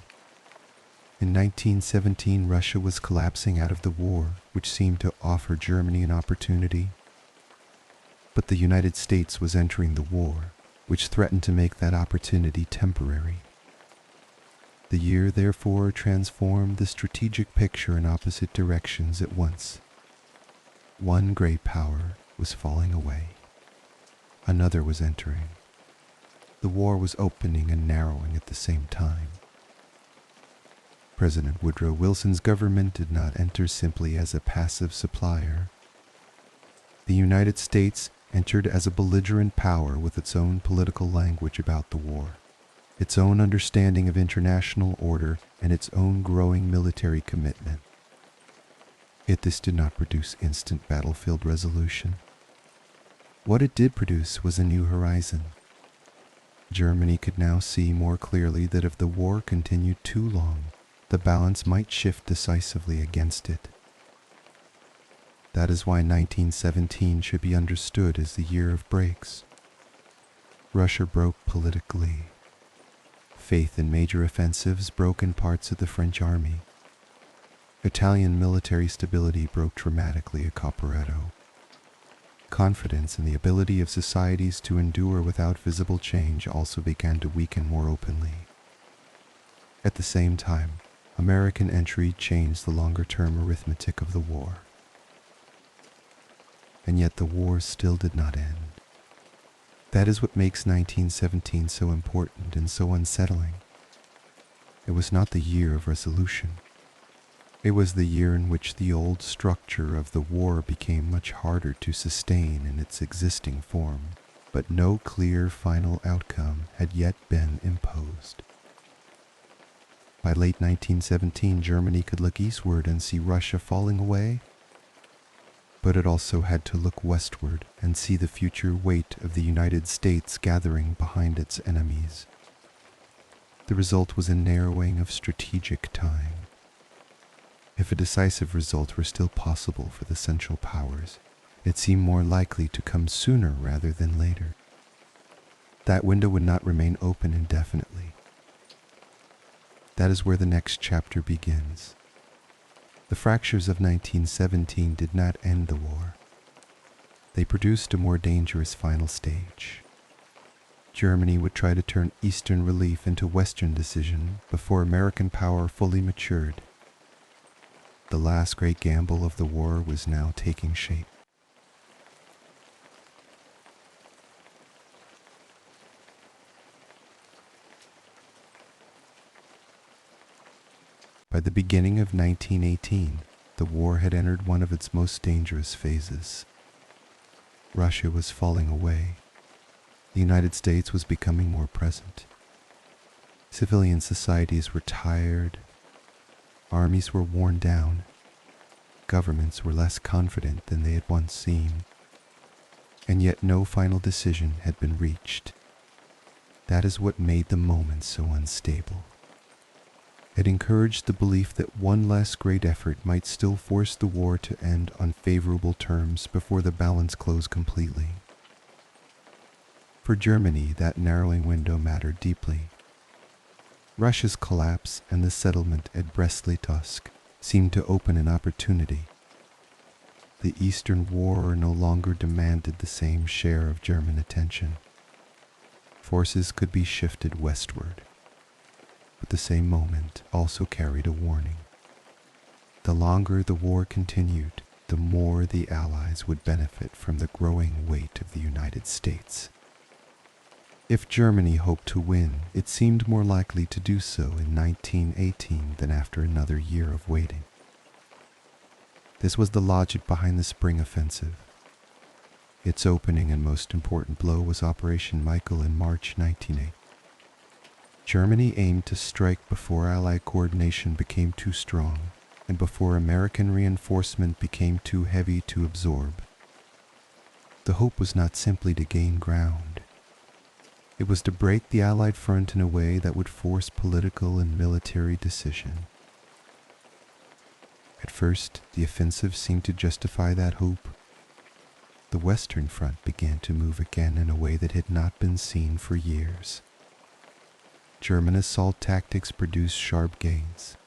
In 1917, Russia was collapsing out of the war, which seemed to offer Germany an opportunity. But the United States was entering the war, which threatened to make that opportunity temporary. The year, therefore, transformed the strategic picture in opposite directions at once. One great power was falling away. Another was entering. The war was opening and narrowing at the same time. President Woodrow Wilson's government did not enter simply as a passive supplier. The United States entered as a belligerent power with its own political language about the war, its own understanding of international order, and its own growing military commitment. Yet this did not produce instant battlefield resolution. What it did produce was a new horizon. Germany could now see more clearly that if the war continued too long, the balance might shift decisively against it. That is why 1917 should be understood as the year of breaks. Russia broke politically. Faith in major offensives broke in parts of the French army. Italian military stability broke dramatically at Caporetto. Confidence in the ability of societies to endure without visible change also began to weaken more openly. At the same time, American entry changed the longer-term arithmetic of the war. And yet the war still did not end. That is what makes 1917 so important and so unsettling. It was not the year of resolution. It was the year in which the old structure of the war became much harder to sustain in its existing form, but no clear final outcome had yet been imposed. By late 1917, Germany could look eastward and see Russia falling away, but it also had to look westward and see the future weight of the United States gathering behind its enemies. The result was a narrowing of strategic time. If a decisive result were still possible for the Central Powers, it seemed more likely to come sooner rather than later. That window would not remain open indefinitely. That is where the next chapter begins. The fractures of 1917 did not end the war. They produced a more dangerous final stage. Germany would try to turn Eastern relief into Western decision before American power fully matured. The last great gamble of the war was now taking shape. By the beginning of 1918, the war had entered one of its most dangerous phases. Russia was falling away. The United States was becoming more present. Civilian societies were tired. Armies were worn down. Governments were less confident than they had once seemed. And yet no final decision had been reached. That is what made the moment so unstable. It encouraged the belief that one last great effort might still force the war to end on favorable terms before the balance closed completely. For Germany, that narrowing window mattered deeply. Russia's collapse and the settlement at Brest-Litovsk seemed to open an opportunity. The Eastern War no longer demanded the same share of German attention. Forces could be shifted westward, but the same moment also carried a warning. The longer the war continued, the more the Allies would benefit from the growing weight of the United States. If Germany hoped to win, it seemed more likely to do so in 1918 than after another year of waiting. This was the logic behind the Spring Offensive. Its opening and most important blow was Operation Michael in March 1918. Germany aimed to strike before Allied coordination became too strong and before American reinforcement became too heavy to absorb. The hope was not simply to gain ground. It was to break the Allied front in a way that would force political and military decision. At first, the offensive seemed to justify that hope. The Western Front began to move again in a way that had not been seen for years. German assault tactics produced sharp gains.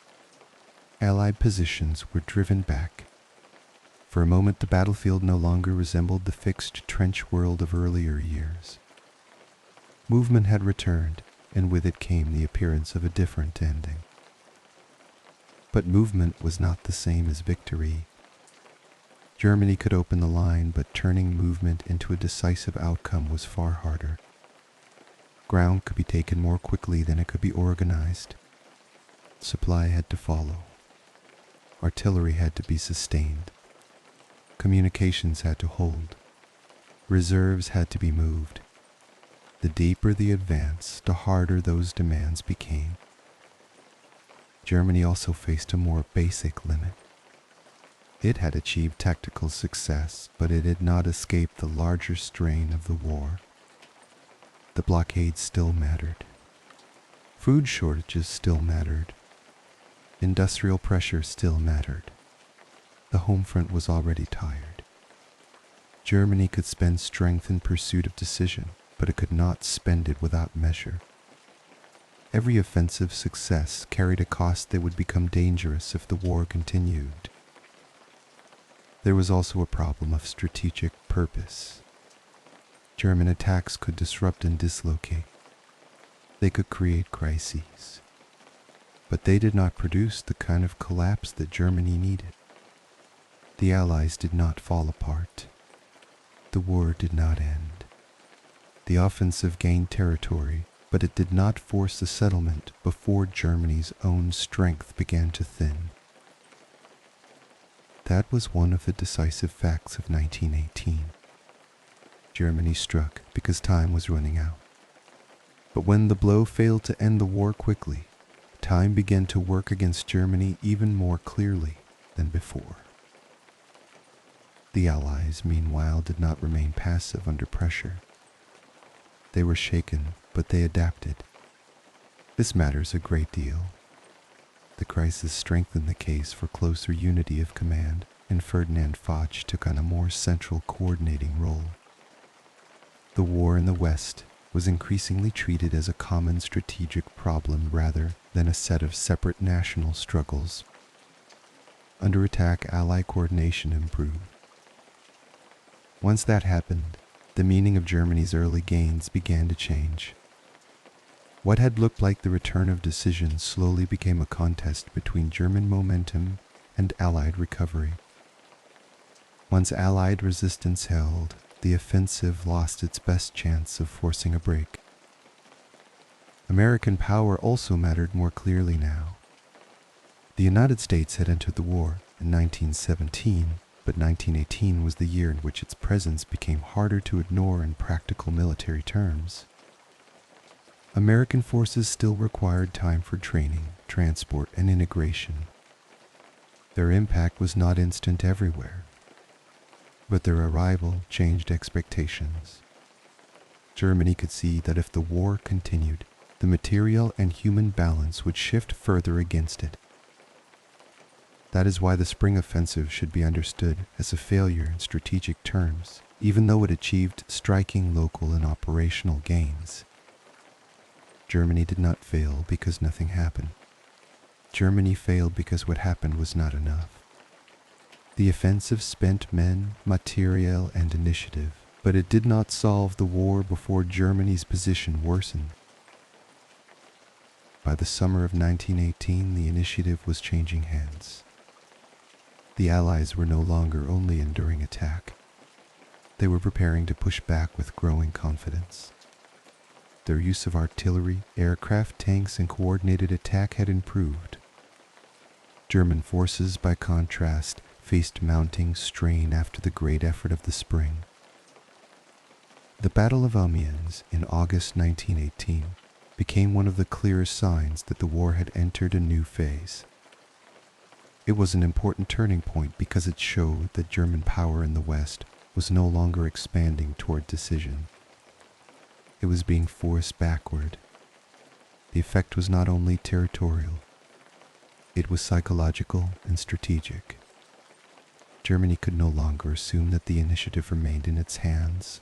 Allied positions were driven back. For a moment, the battlefield no longer resembled the fixed trench world of earlier years. Movement had returned, and with it came the appearance of a different ending. But movement was not the same as victory. Germany could open the line, but turning movement into a decisive outcome was far harder. Ground could be taken more quickly than it could be organized. Supply had to follow. Artillery had to be sustained. Communications had to hold. Reserves had to be moved. The deeper the advance, the harder those demands became. Germany also faced a more basic limit. It had achieved tactical success, but it had not escaped the larger strain of the war. The blockade still mattered. Food shortages still mattered. Industrial pressure still mattered. The home front was already tired. Germany could spend strength in pursuit of decision, but it could not spend it without measure. Every offensive success carried a cost that would become dangerous if the war continued. There was also a problem of strategic purpose. German attacks could disrupt and dislocate. They could create crises. But they did not produce the kind of collapse that Germany needed. The Allies did not fall apart. The war did not end. The offensive gained territory, but it did not force a settlement before Germany's own strength began to thin. That was one of the decisive facts of 1918. Germany struck because time was running out. But when the blow failed to end the war quickly, time began to work against Germany even more clearly than before. The Allies, meanwhile, did not remain passive under pressure. They were shaken, but they adapted. This matters a great deal. The crisis strengthened the case for closer unity of command, and Ferdinand Foch took on a more central coordinating role. The war in the West was increasingly treated as a common strategic problem rather than a set of separate national struggles. Under attack, Allied coordination improved. Once that happened, the meaning of Germany's early gains began to change. What had looked like the return of decision slowly became a contest between German momentum and Allied recovery. Once Allied resistance held, the offensive lost its best chance of forcing a break. American power also mattered more clearly now. The United States had entered the war in 1917, but 1918 was the year in which its presence became harder to ignore in practical military terms. American forces still required time for training, transport, and integration. Their impact was not instant everywhere, but their arrival changed expectations. Germany could see that if the war continued, the material and human balance would shift further against it. That is why the Spring Offensive should be understood as a failure in strategic terms, even though it achieved striking local and operational gains. Germany did not fail because nothing happened. Germany failed because what happened was not enough. The offensive spent men, materiel, and initiative, but it did not solve the war before Germany's position worsened. By the summer of 1918, the initiative was changing hands. The Allies were no longer only enduring attack. They were preparing to push back with growing confidence. Their use of artillery, aircraft, tanks, and coordinated attack had improved. German forces, by contrast, faced mounting strain after the great effort of the spring. The Battle of Amiens in August 1918 became one of the clearest signs that the war had entered a new phase. It was an important turning point because it showed that German power in the West was no longer expanding toward decision. It was being forced backward. The effect was not only territorial, it was psychological and strategic. Germany could no longer assume that the initiative remained in its hands.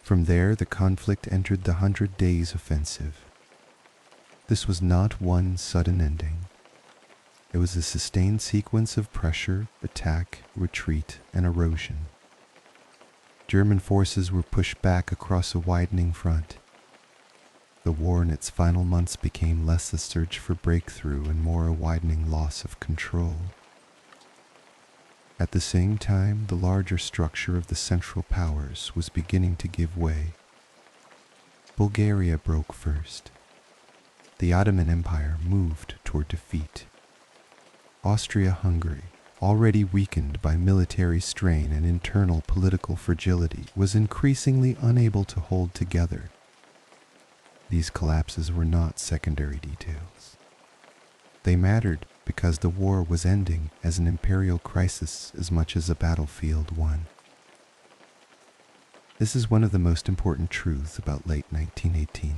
From there, the conflict entered the 100 Days Offensive. This was not one sudden ending. It was a sustained sequence of pressure, attack, retreat, and erosion. German forces were pushed back across a widening front. The war in its final months became less a search for breakthrough and more a widening loss of control. At the same time, the larger structure of the Central Powers was beginning to give way. Bulgaria broke first. The Ottoman Empire moved toward defeat. Austria-Hungary, already weakened by military strain and internal political fragility, was increasingly unable to hold together. These collapses were not secondary details. They mattered because the war was ending as an imperial crisis as much as a battlefield one. This is one of the most important truths about late 1918.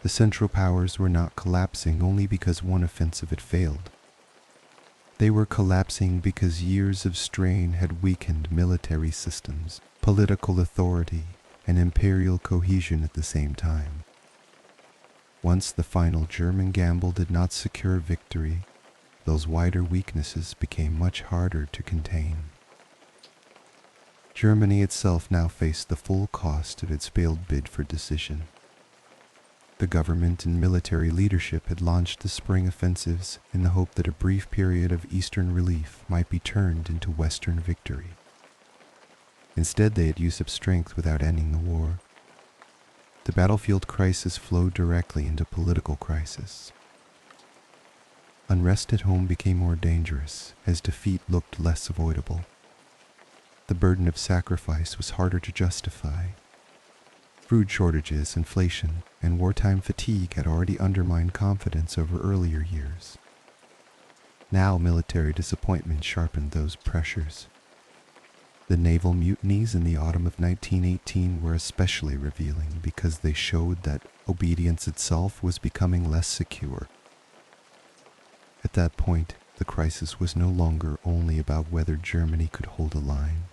The Central Powers were not collapsing only because one offensive had failed. They were collapsing because years of strain had weakened military systems, political authority, and imperial cohesion at the same time. Once the final German gamble did not secure victory, those wider weaknesses became much harder to contain. Germany itself now faced the full cost of its failed bid for decision. The government and military leadership had launched the spring offensives in the hope that a brief period of eastern relief might be turned into western victory. Instead, they had used up strength without ending the war. The battlefield crisis flowed directly into political crisis. Unrest at home became more dangerous as defeat looked less avoidable. The burden of sacrifice was harder to justify. Food shortages, inflation, and wartime fatigue had already undermined confidence over earlier years. Now military disappointment sharpened those pressures. The naval mutinies in the autumn of 1918 were especially revealing because they showed that obedience itself was becoming less secure. At that point, the crisis was no longer only about whether Germany could hold a line.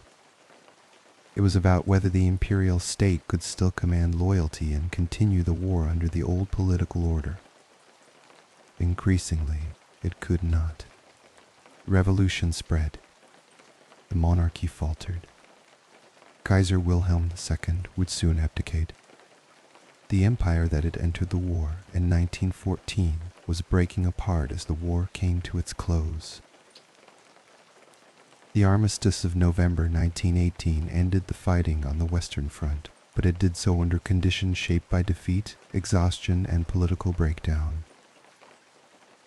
It was about whether the imperial state could still command loyalty and continue the war under the old political order. Increasingly, it could not. Revolution spread. The monarchy faltered. Kaiser Wilhelm II would soon abdicate. The empire that had entered the war in 1914 was breaking apart as the war came to its close. The Armistice of November 1918 ended the fighting on the Western Front, but it did so under conditions shaped by defeat, exhaustion, and political breakdown.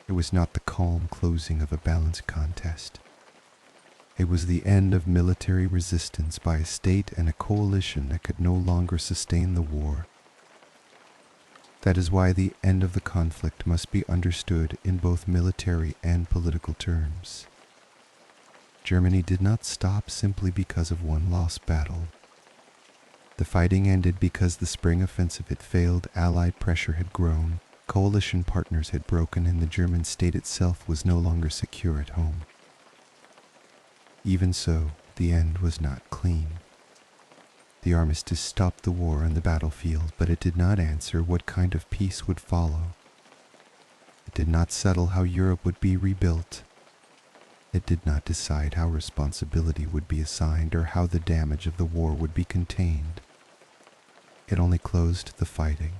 It was not the calm closing of a balanced contest. It was the end of military resistance by a state and a coalition that could no longer sustain the war. That is why the end of the conflict must be understood in both military and political terms. Germany did not stop simply because of one lost battle. The fighting ended because the spring offensive had failed, Allied pressure had grown, coalition partners had broken, and the German state itself was no longer secure at home. Even so, the end was not clean. The armistice stopped the war on the battlefield, but it did not answer what kind of peace would follow. It did not settle how Europe would be rebuilt. It did not decide how responsibility would be assigned or how the damage of the war would be contained. It only closed the fighting.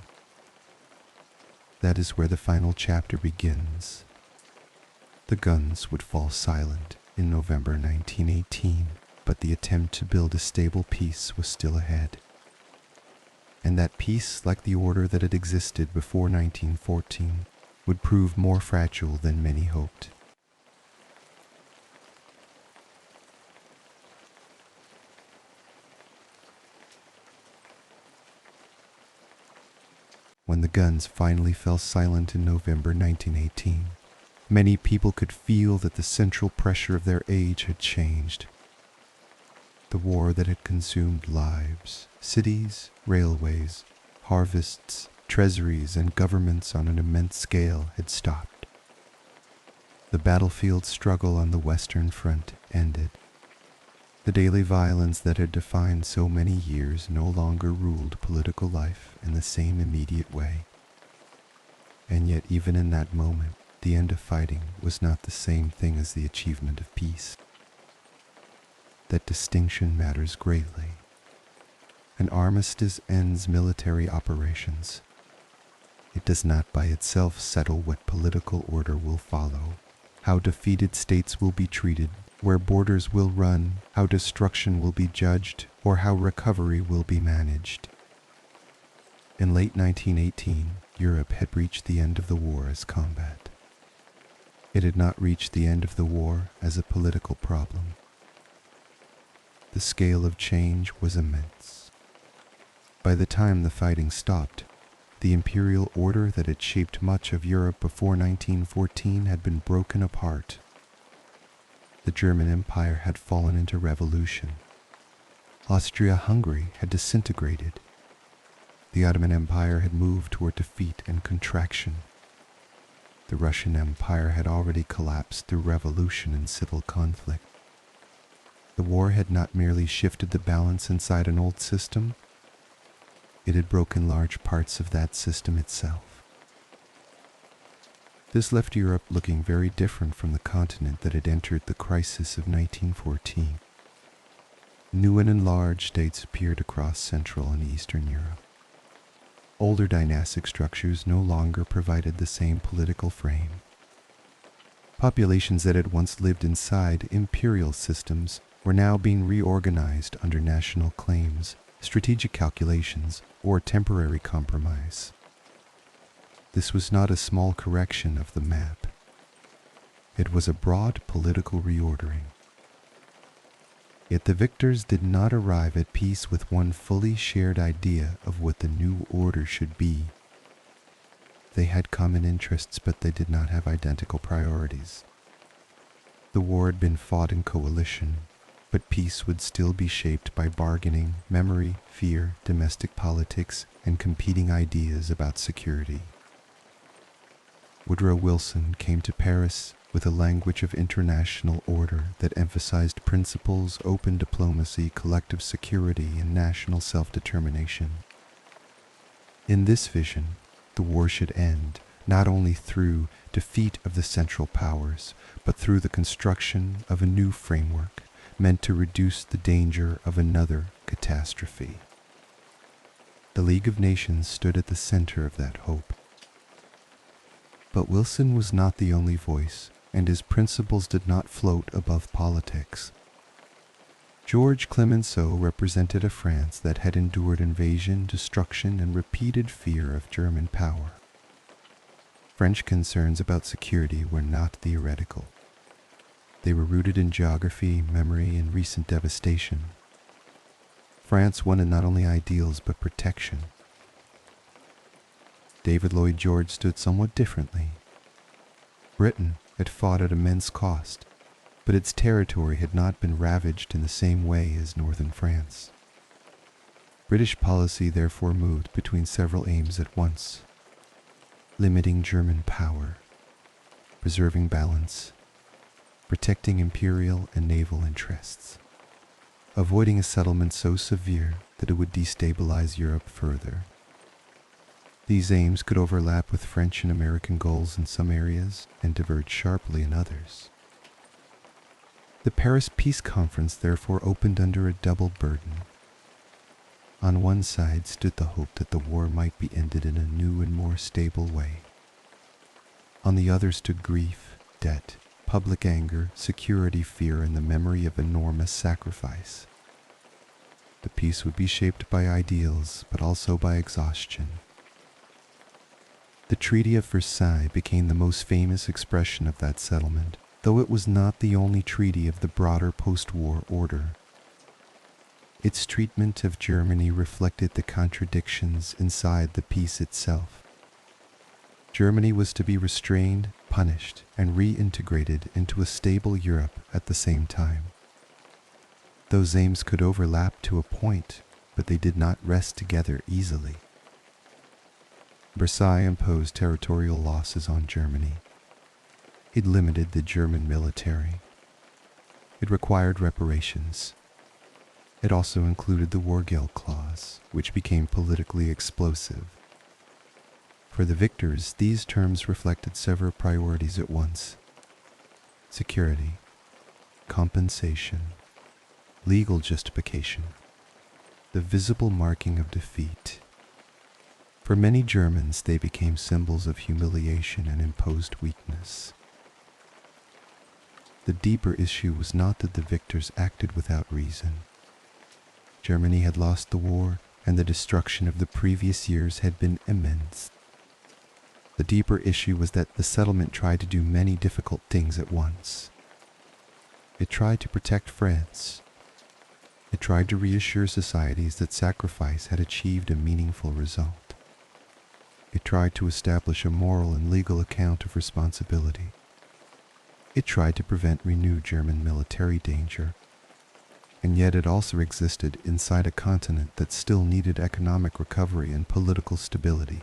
That is where the final chapter begins. The guns would fall silent in November 1918, but the attempt to build a stable peace was still ahead. And that peace, like the order that had existed before 1914, would prove more fragile than many hoped. When the guns finally fell silent in November 1918, many people could feel that the central pressure of their age had changed. The war that had consumed lives, cities, railways, harvests, treasuries, and governments on an immense scale had stopped. The battlefield struggle on the Western Front ended. The daily violence that had defined so many years no longer ruled political life in the same immediate way. And yet even in that moment, the end of fighting was not the same thing as the achievement of peace. That distinction matters greatly. An armistice ends military operations. It does not by itself settle what political order will follow, how defeated states will be treated, where borders will run, how destruction will be judged, or how recovery will be managed. In late 1918, Europe had reached the end of the war as combat. It had not reached the end of the war as a political problem. The scale of change was immense. By the time the fighting stopped, the imperial order that had shaped much of Europe before 1914 had been broken apart. The German Empire had fallen into revolution. Austria-Hungary had disintegrated. The Ottoman Empire had moved toward defeat and contraction. The Russian Empire had already collapsed through revolution and civil conflict. The war had not merely shifted the balance inside an old system, it had broken large parts of that system itself. This left Europe looking very different from the continent that had entered the crisis of 1914. New and enlarged states appeared across Central and Eastern Europe. Older dynastic structures no longer provided the same political frame. Populations that had once lived inside imperial systems were now being reorganized under national claims, strategic calculations, or temporary compromise. This was not a small correction of the map. It was a broad political reordering. Yet the victors did not arrive at peace with one fully shared idea of what the new order should be. They had common interests, but they did not have identical priorities. The war had been fought in coalition, but peace would still be shaped by bargaining, memory, fear, domestic politics, and competing ideas about security. Woodrow Wilson came to Paris with a language of international order that emphasized principles, open diplomacy, collective security, and national self-determination. In this vision, the war should end not only through defeat of the Central Powers, but through the construction of a new framework meant to reduce the danger of another catastrophe. The League of Nations stood at the center of that hope. But Wilson was not the only voice, and his principles did not float above politics. Georges Clemenceau represented a France that had endured invasion, destruction, and repeated fear of German power. French concerns about security were not theoretical. They were rooted in geography, memory, and recent devastation. France wanted not only ideals but protection. David Lloyd George stood somewhat differently. Britain had fought at immense cost, but its territory had not been ravaged in the same way as northern France. British policy therefore moved between several aims at once: limiting German power, preserving balance, protecting imperial and naval interests, avoiding a settlement so severe that it would destabilize Europe further. These aims could overlap with French and American goals in some areas and diverge sharply in others. The Paris Peace Conference therefore opened under a double burden. On one side stood the hope that the war might be ended in a new and more stable way. On the other stood grief, debt, public anger, security fear, and the memory of enormous sacrifice. The peace would be shaped by ideals, but also by exhaustion. The Treaty of Versailles became the most famous expression of that settlement, though it was not the only treaty of the broader post-war order. Its treatment of Germany reflected the contradictions inside the peace itself. Germany was to be restrained, punished, and reintegrated into a stable Europe at the same time. Those aims could overlap to a point, but they did not rest together easily. Versailles imposed territorial losses on Germany. It limited the German military. It required reparations. It also included the War Geld Clause, which became politically explosive. For the victors, these terms reflected several priorities at once: security, compensation, legal justification, the visible marking of defeat. For many Germans, they became symbols of humiliation and imposed weakness. The deeper issue was not that the victors acted without reason. Germany had lost the war, and the destruction of the previous years had been immense. The deeper issue was that the settlement tried to do many difficult things at once. It tried to protect France. It tried to reassure societies that sacrifice had achieved a meaningful result. It tried to establish a moral and legal account of responsibility. It tried to prevent renewed German military danger. And yet it also existed inside a continent that still needed economic recovery and political stability.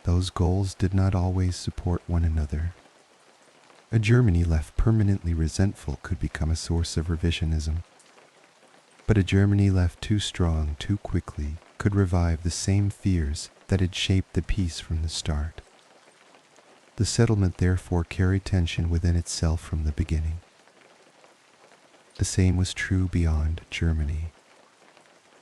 Those goals did not always support one another. A Germany left permanently resentful could become a source of revisionism. But a Germany left too strong too quickly could revive the same fears that had shaped the peace from the start. The settlement therefore carried tension within itself from the beginning. The same was true beyond Germany.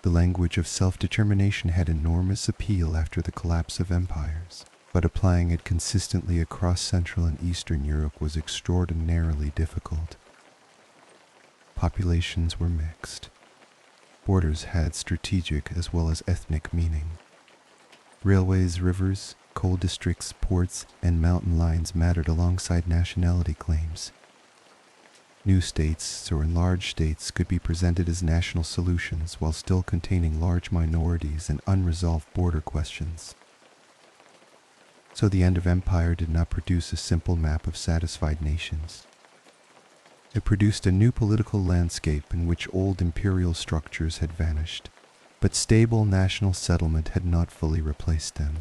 The language of self-determination had enormous appeal after the collapse of empires, but applying it consistently across Central and Eastern Europe was extraordinarily difficult. Populations were mixed. Borders had strategic as well as ethnic meaning. Railways, rivers, coal districts, ports, and mountain lines mattered alongside nationality claims. New states or enlarged states could be presented as national solutions while still containing large minorities and unresolved border questions. So the end of empire did not produce a simple map of satisfied nations. It produced a new political landscape in which old imperial structures had vanished, but stable national settlement had not fully replaced them.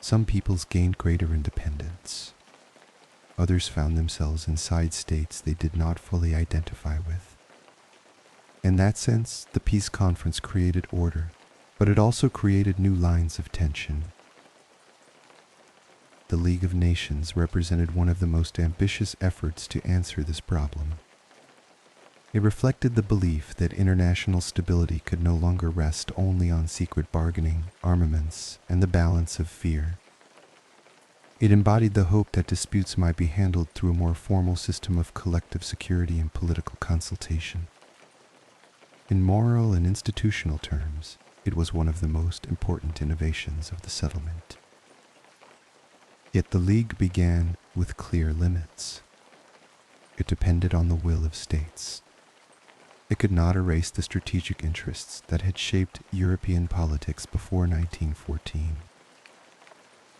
Some peoples gained greater independence. Others found themselves inside states they did not fully identify with. In that sense, the peace conference created order, but it also created new lines of tension. The League of Nations represented one of the most ambitious efforts to answer this problem. It reflected the belief that international stability could no longer rest only on secret bargaining, armaments, and the balance of fear. It embodied the hope that disputes might be handled through a more formal system of collective security and political consultation. In moral and institutional terms, it was one of the most important innovations of the settlement. Yet the League began with clear limits. It depended on the will of states. It could not erase the strategic interests that had shaped European politics before 1914.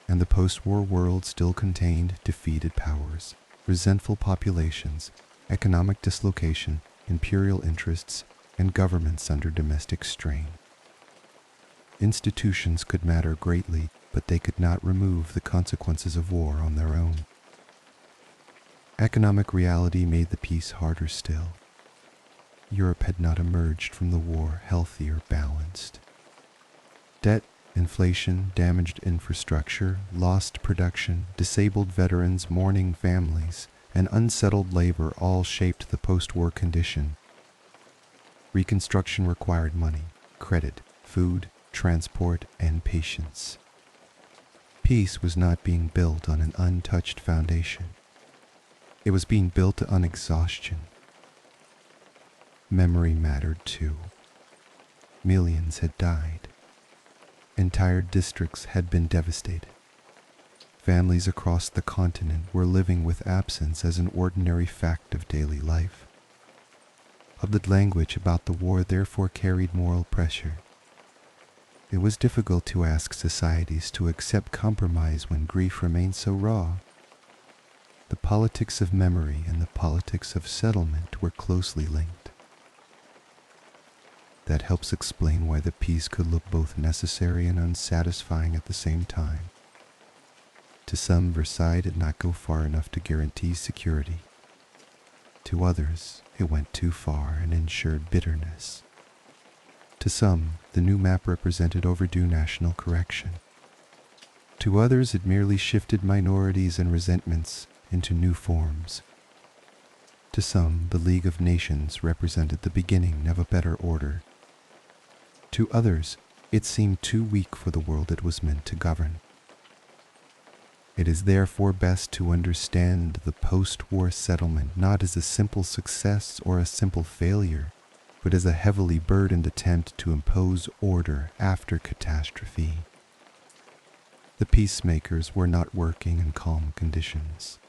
And the post-war world still contained defeated powers, resentful populations, economic dislocation, imperial interests, and governments under domestic strain. Institutions could matter greatly, but they could not remove the consequences of war on their own. Economic reality made the peace harder still. Europe had not emerged from the war healthy or balanced. Debt, inflation, damaged infrastructure, lost production, disabled veterans, mourning families, and unsettled labor all shaped the post-war condition. Reconstruction required money, credit, food, transport, and patience. Peace was not being built on an untouched foundation. It was being built on exhaustion. Memory mattered too. Millions had died. Entire districts had been devastated. Families across the continent were living with absence as an ordinary fact of daily life. Public language about the war therefore carried moral pressure. It was difficult to ask societies to accept compromise when grief remained so raw. The politics of memory and the politics of settlement were closely linked. That helps explain why the peace could look both necessary and unsatisfying at the same time. To some, Versailles did not go far enough to guarantee security. To others, it went too far and ensured bitterness. To some, the new map represented overdue national correction. To others, it merely shifted minorities and resentments into new forms. To some, the League of Nations represented the beginning of a better order. To others, it seemed too weak for the world it was meant to govern. It is therefore best to understand the post-war settlement not as a simple success or a simple failure, but as a heavily burdened attempt to impose order after catastrophe. The peacemakers were not working in calm conditions.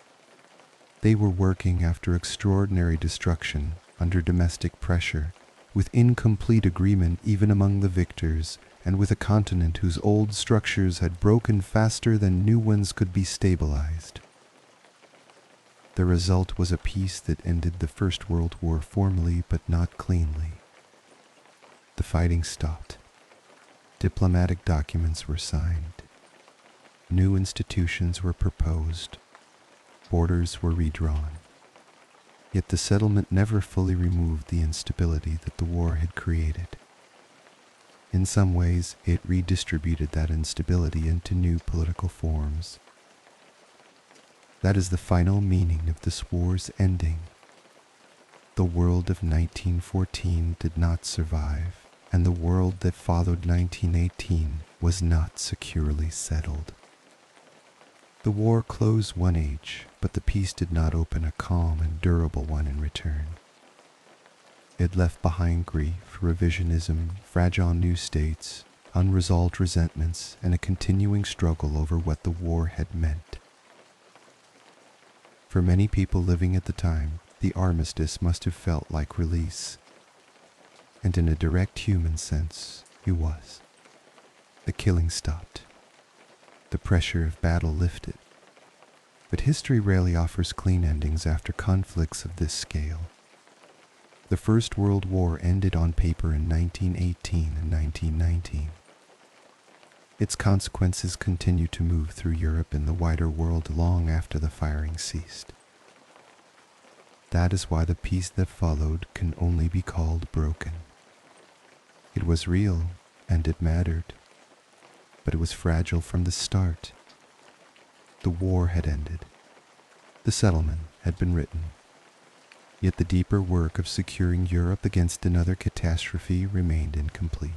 They were working after extraordinary destruction, under domestic pressure, with incomplete agreement even among the victors, and with a continent whose old structures had broken faster than new ones could be stabilized. The result was a peace that ended the First World War formally but not cleanly. The fighting stopped. Diplomatic documents were signed. New institutions were proposed. Borders were redrawn. Yet the settlement never fully removed the instability that the war had created. In some ways, it redistributed that instability into new political forms. That is the final meaning of this war's ending. The world of 1914 did not survive, and the world that followed 1918 was not securely settled. The war closed one age, but the peace did not open a calm and durable one in return. It left behind grief, revisionism, fragile new states, unresolved resentments, and a continuing struggle over what the war had meant. For many people living at the time, the armistice must have felt like release. And in a direct human sense, it was. The killing stopped. The pressure of battle lifted. But history rarely offers clean endings after conflicts of this scale. The First World War ended on paper in 1918 and 1919. Its consequences continued to move through Europe and the wider world long after the firing ceased. That is why the peace that followed can only be called broken. It was real, and it mattered, but it was fragile from the start. The war had ended. The settlement had been written. Yet the deeper work of securing Europe against another catastrophe remained incomplete.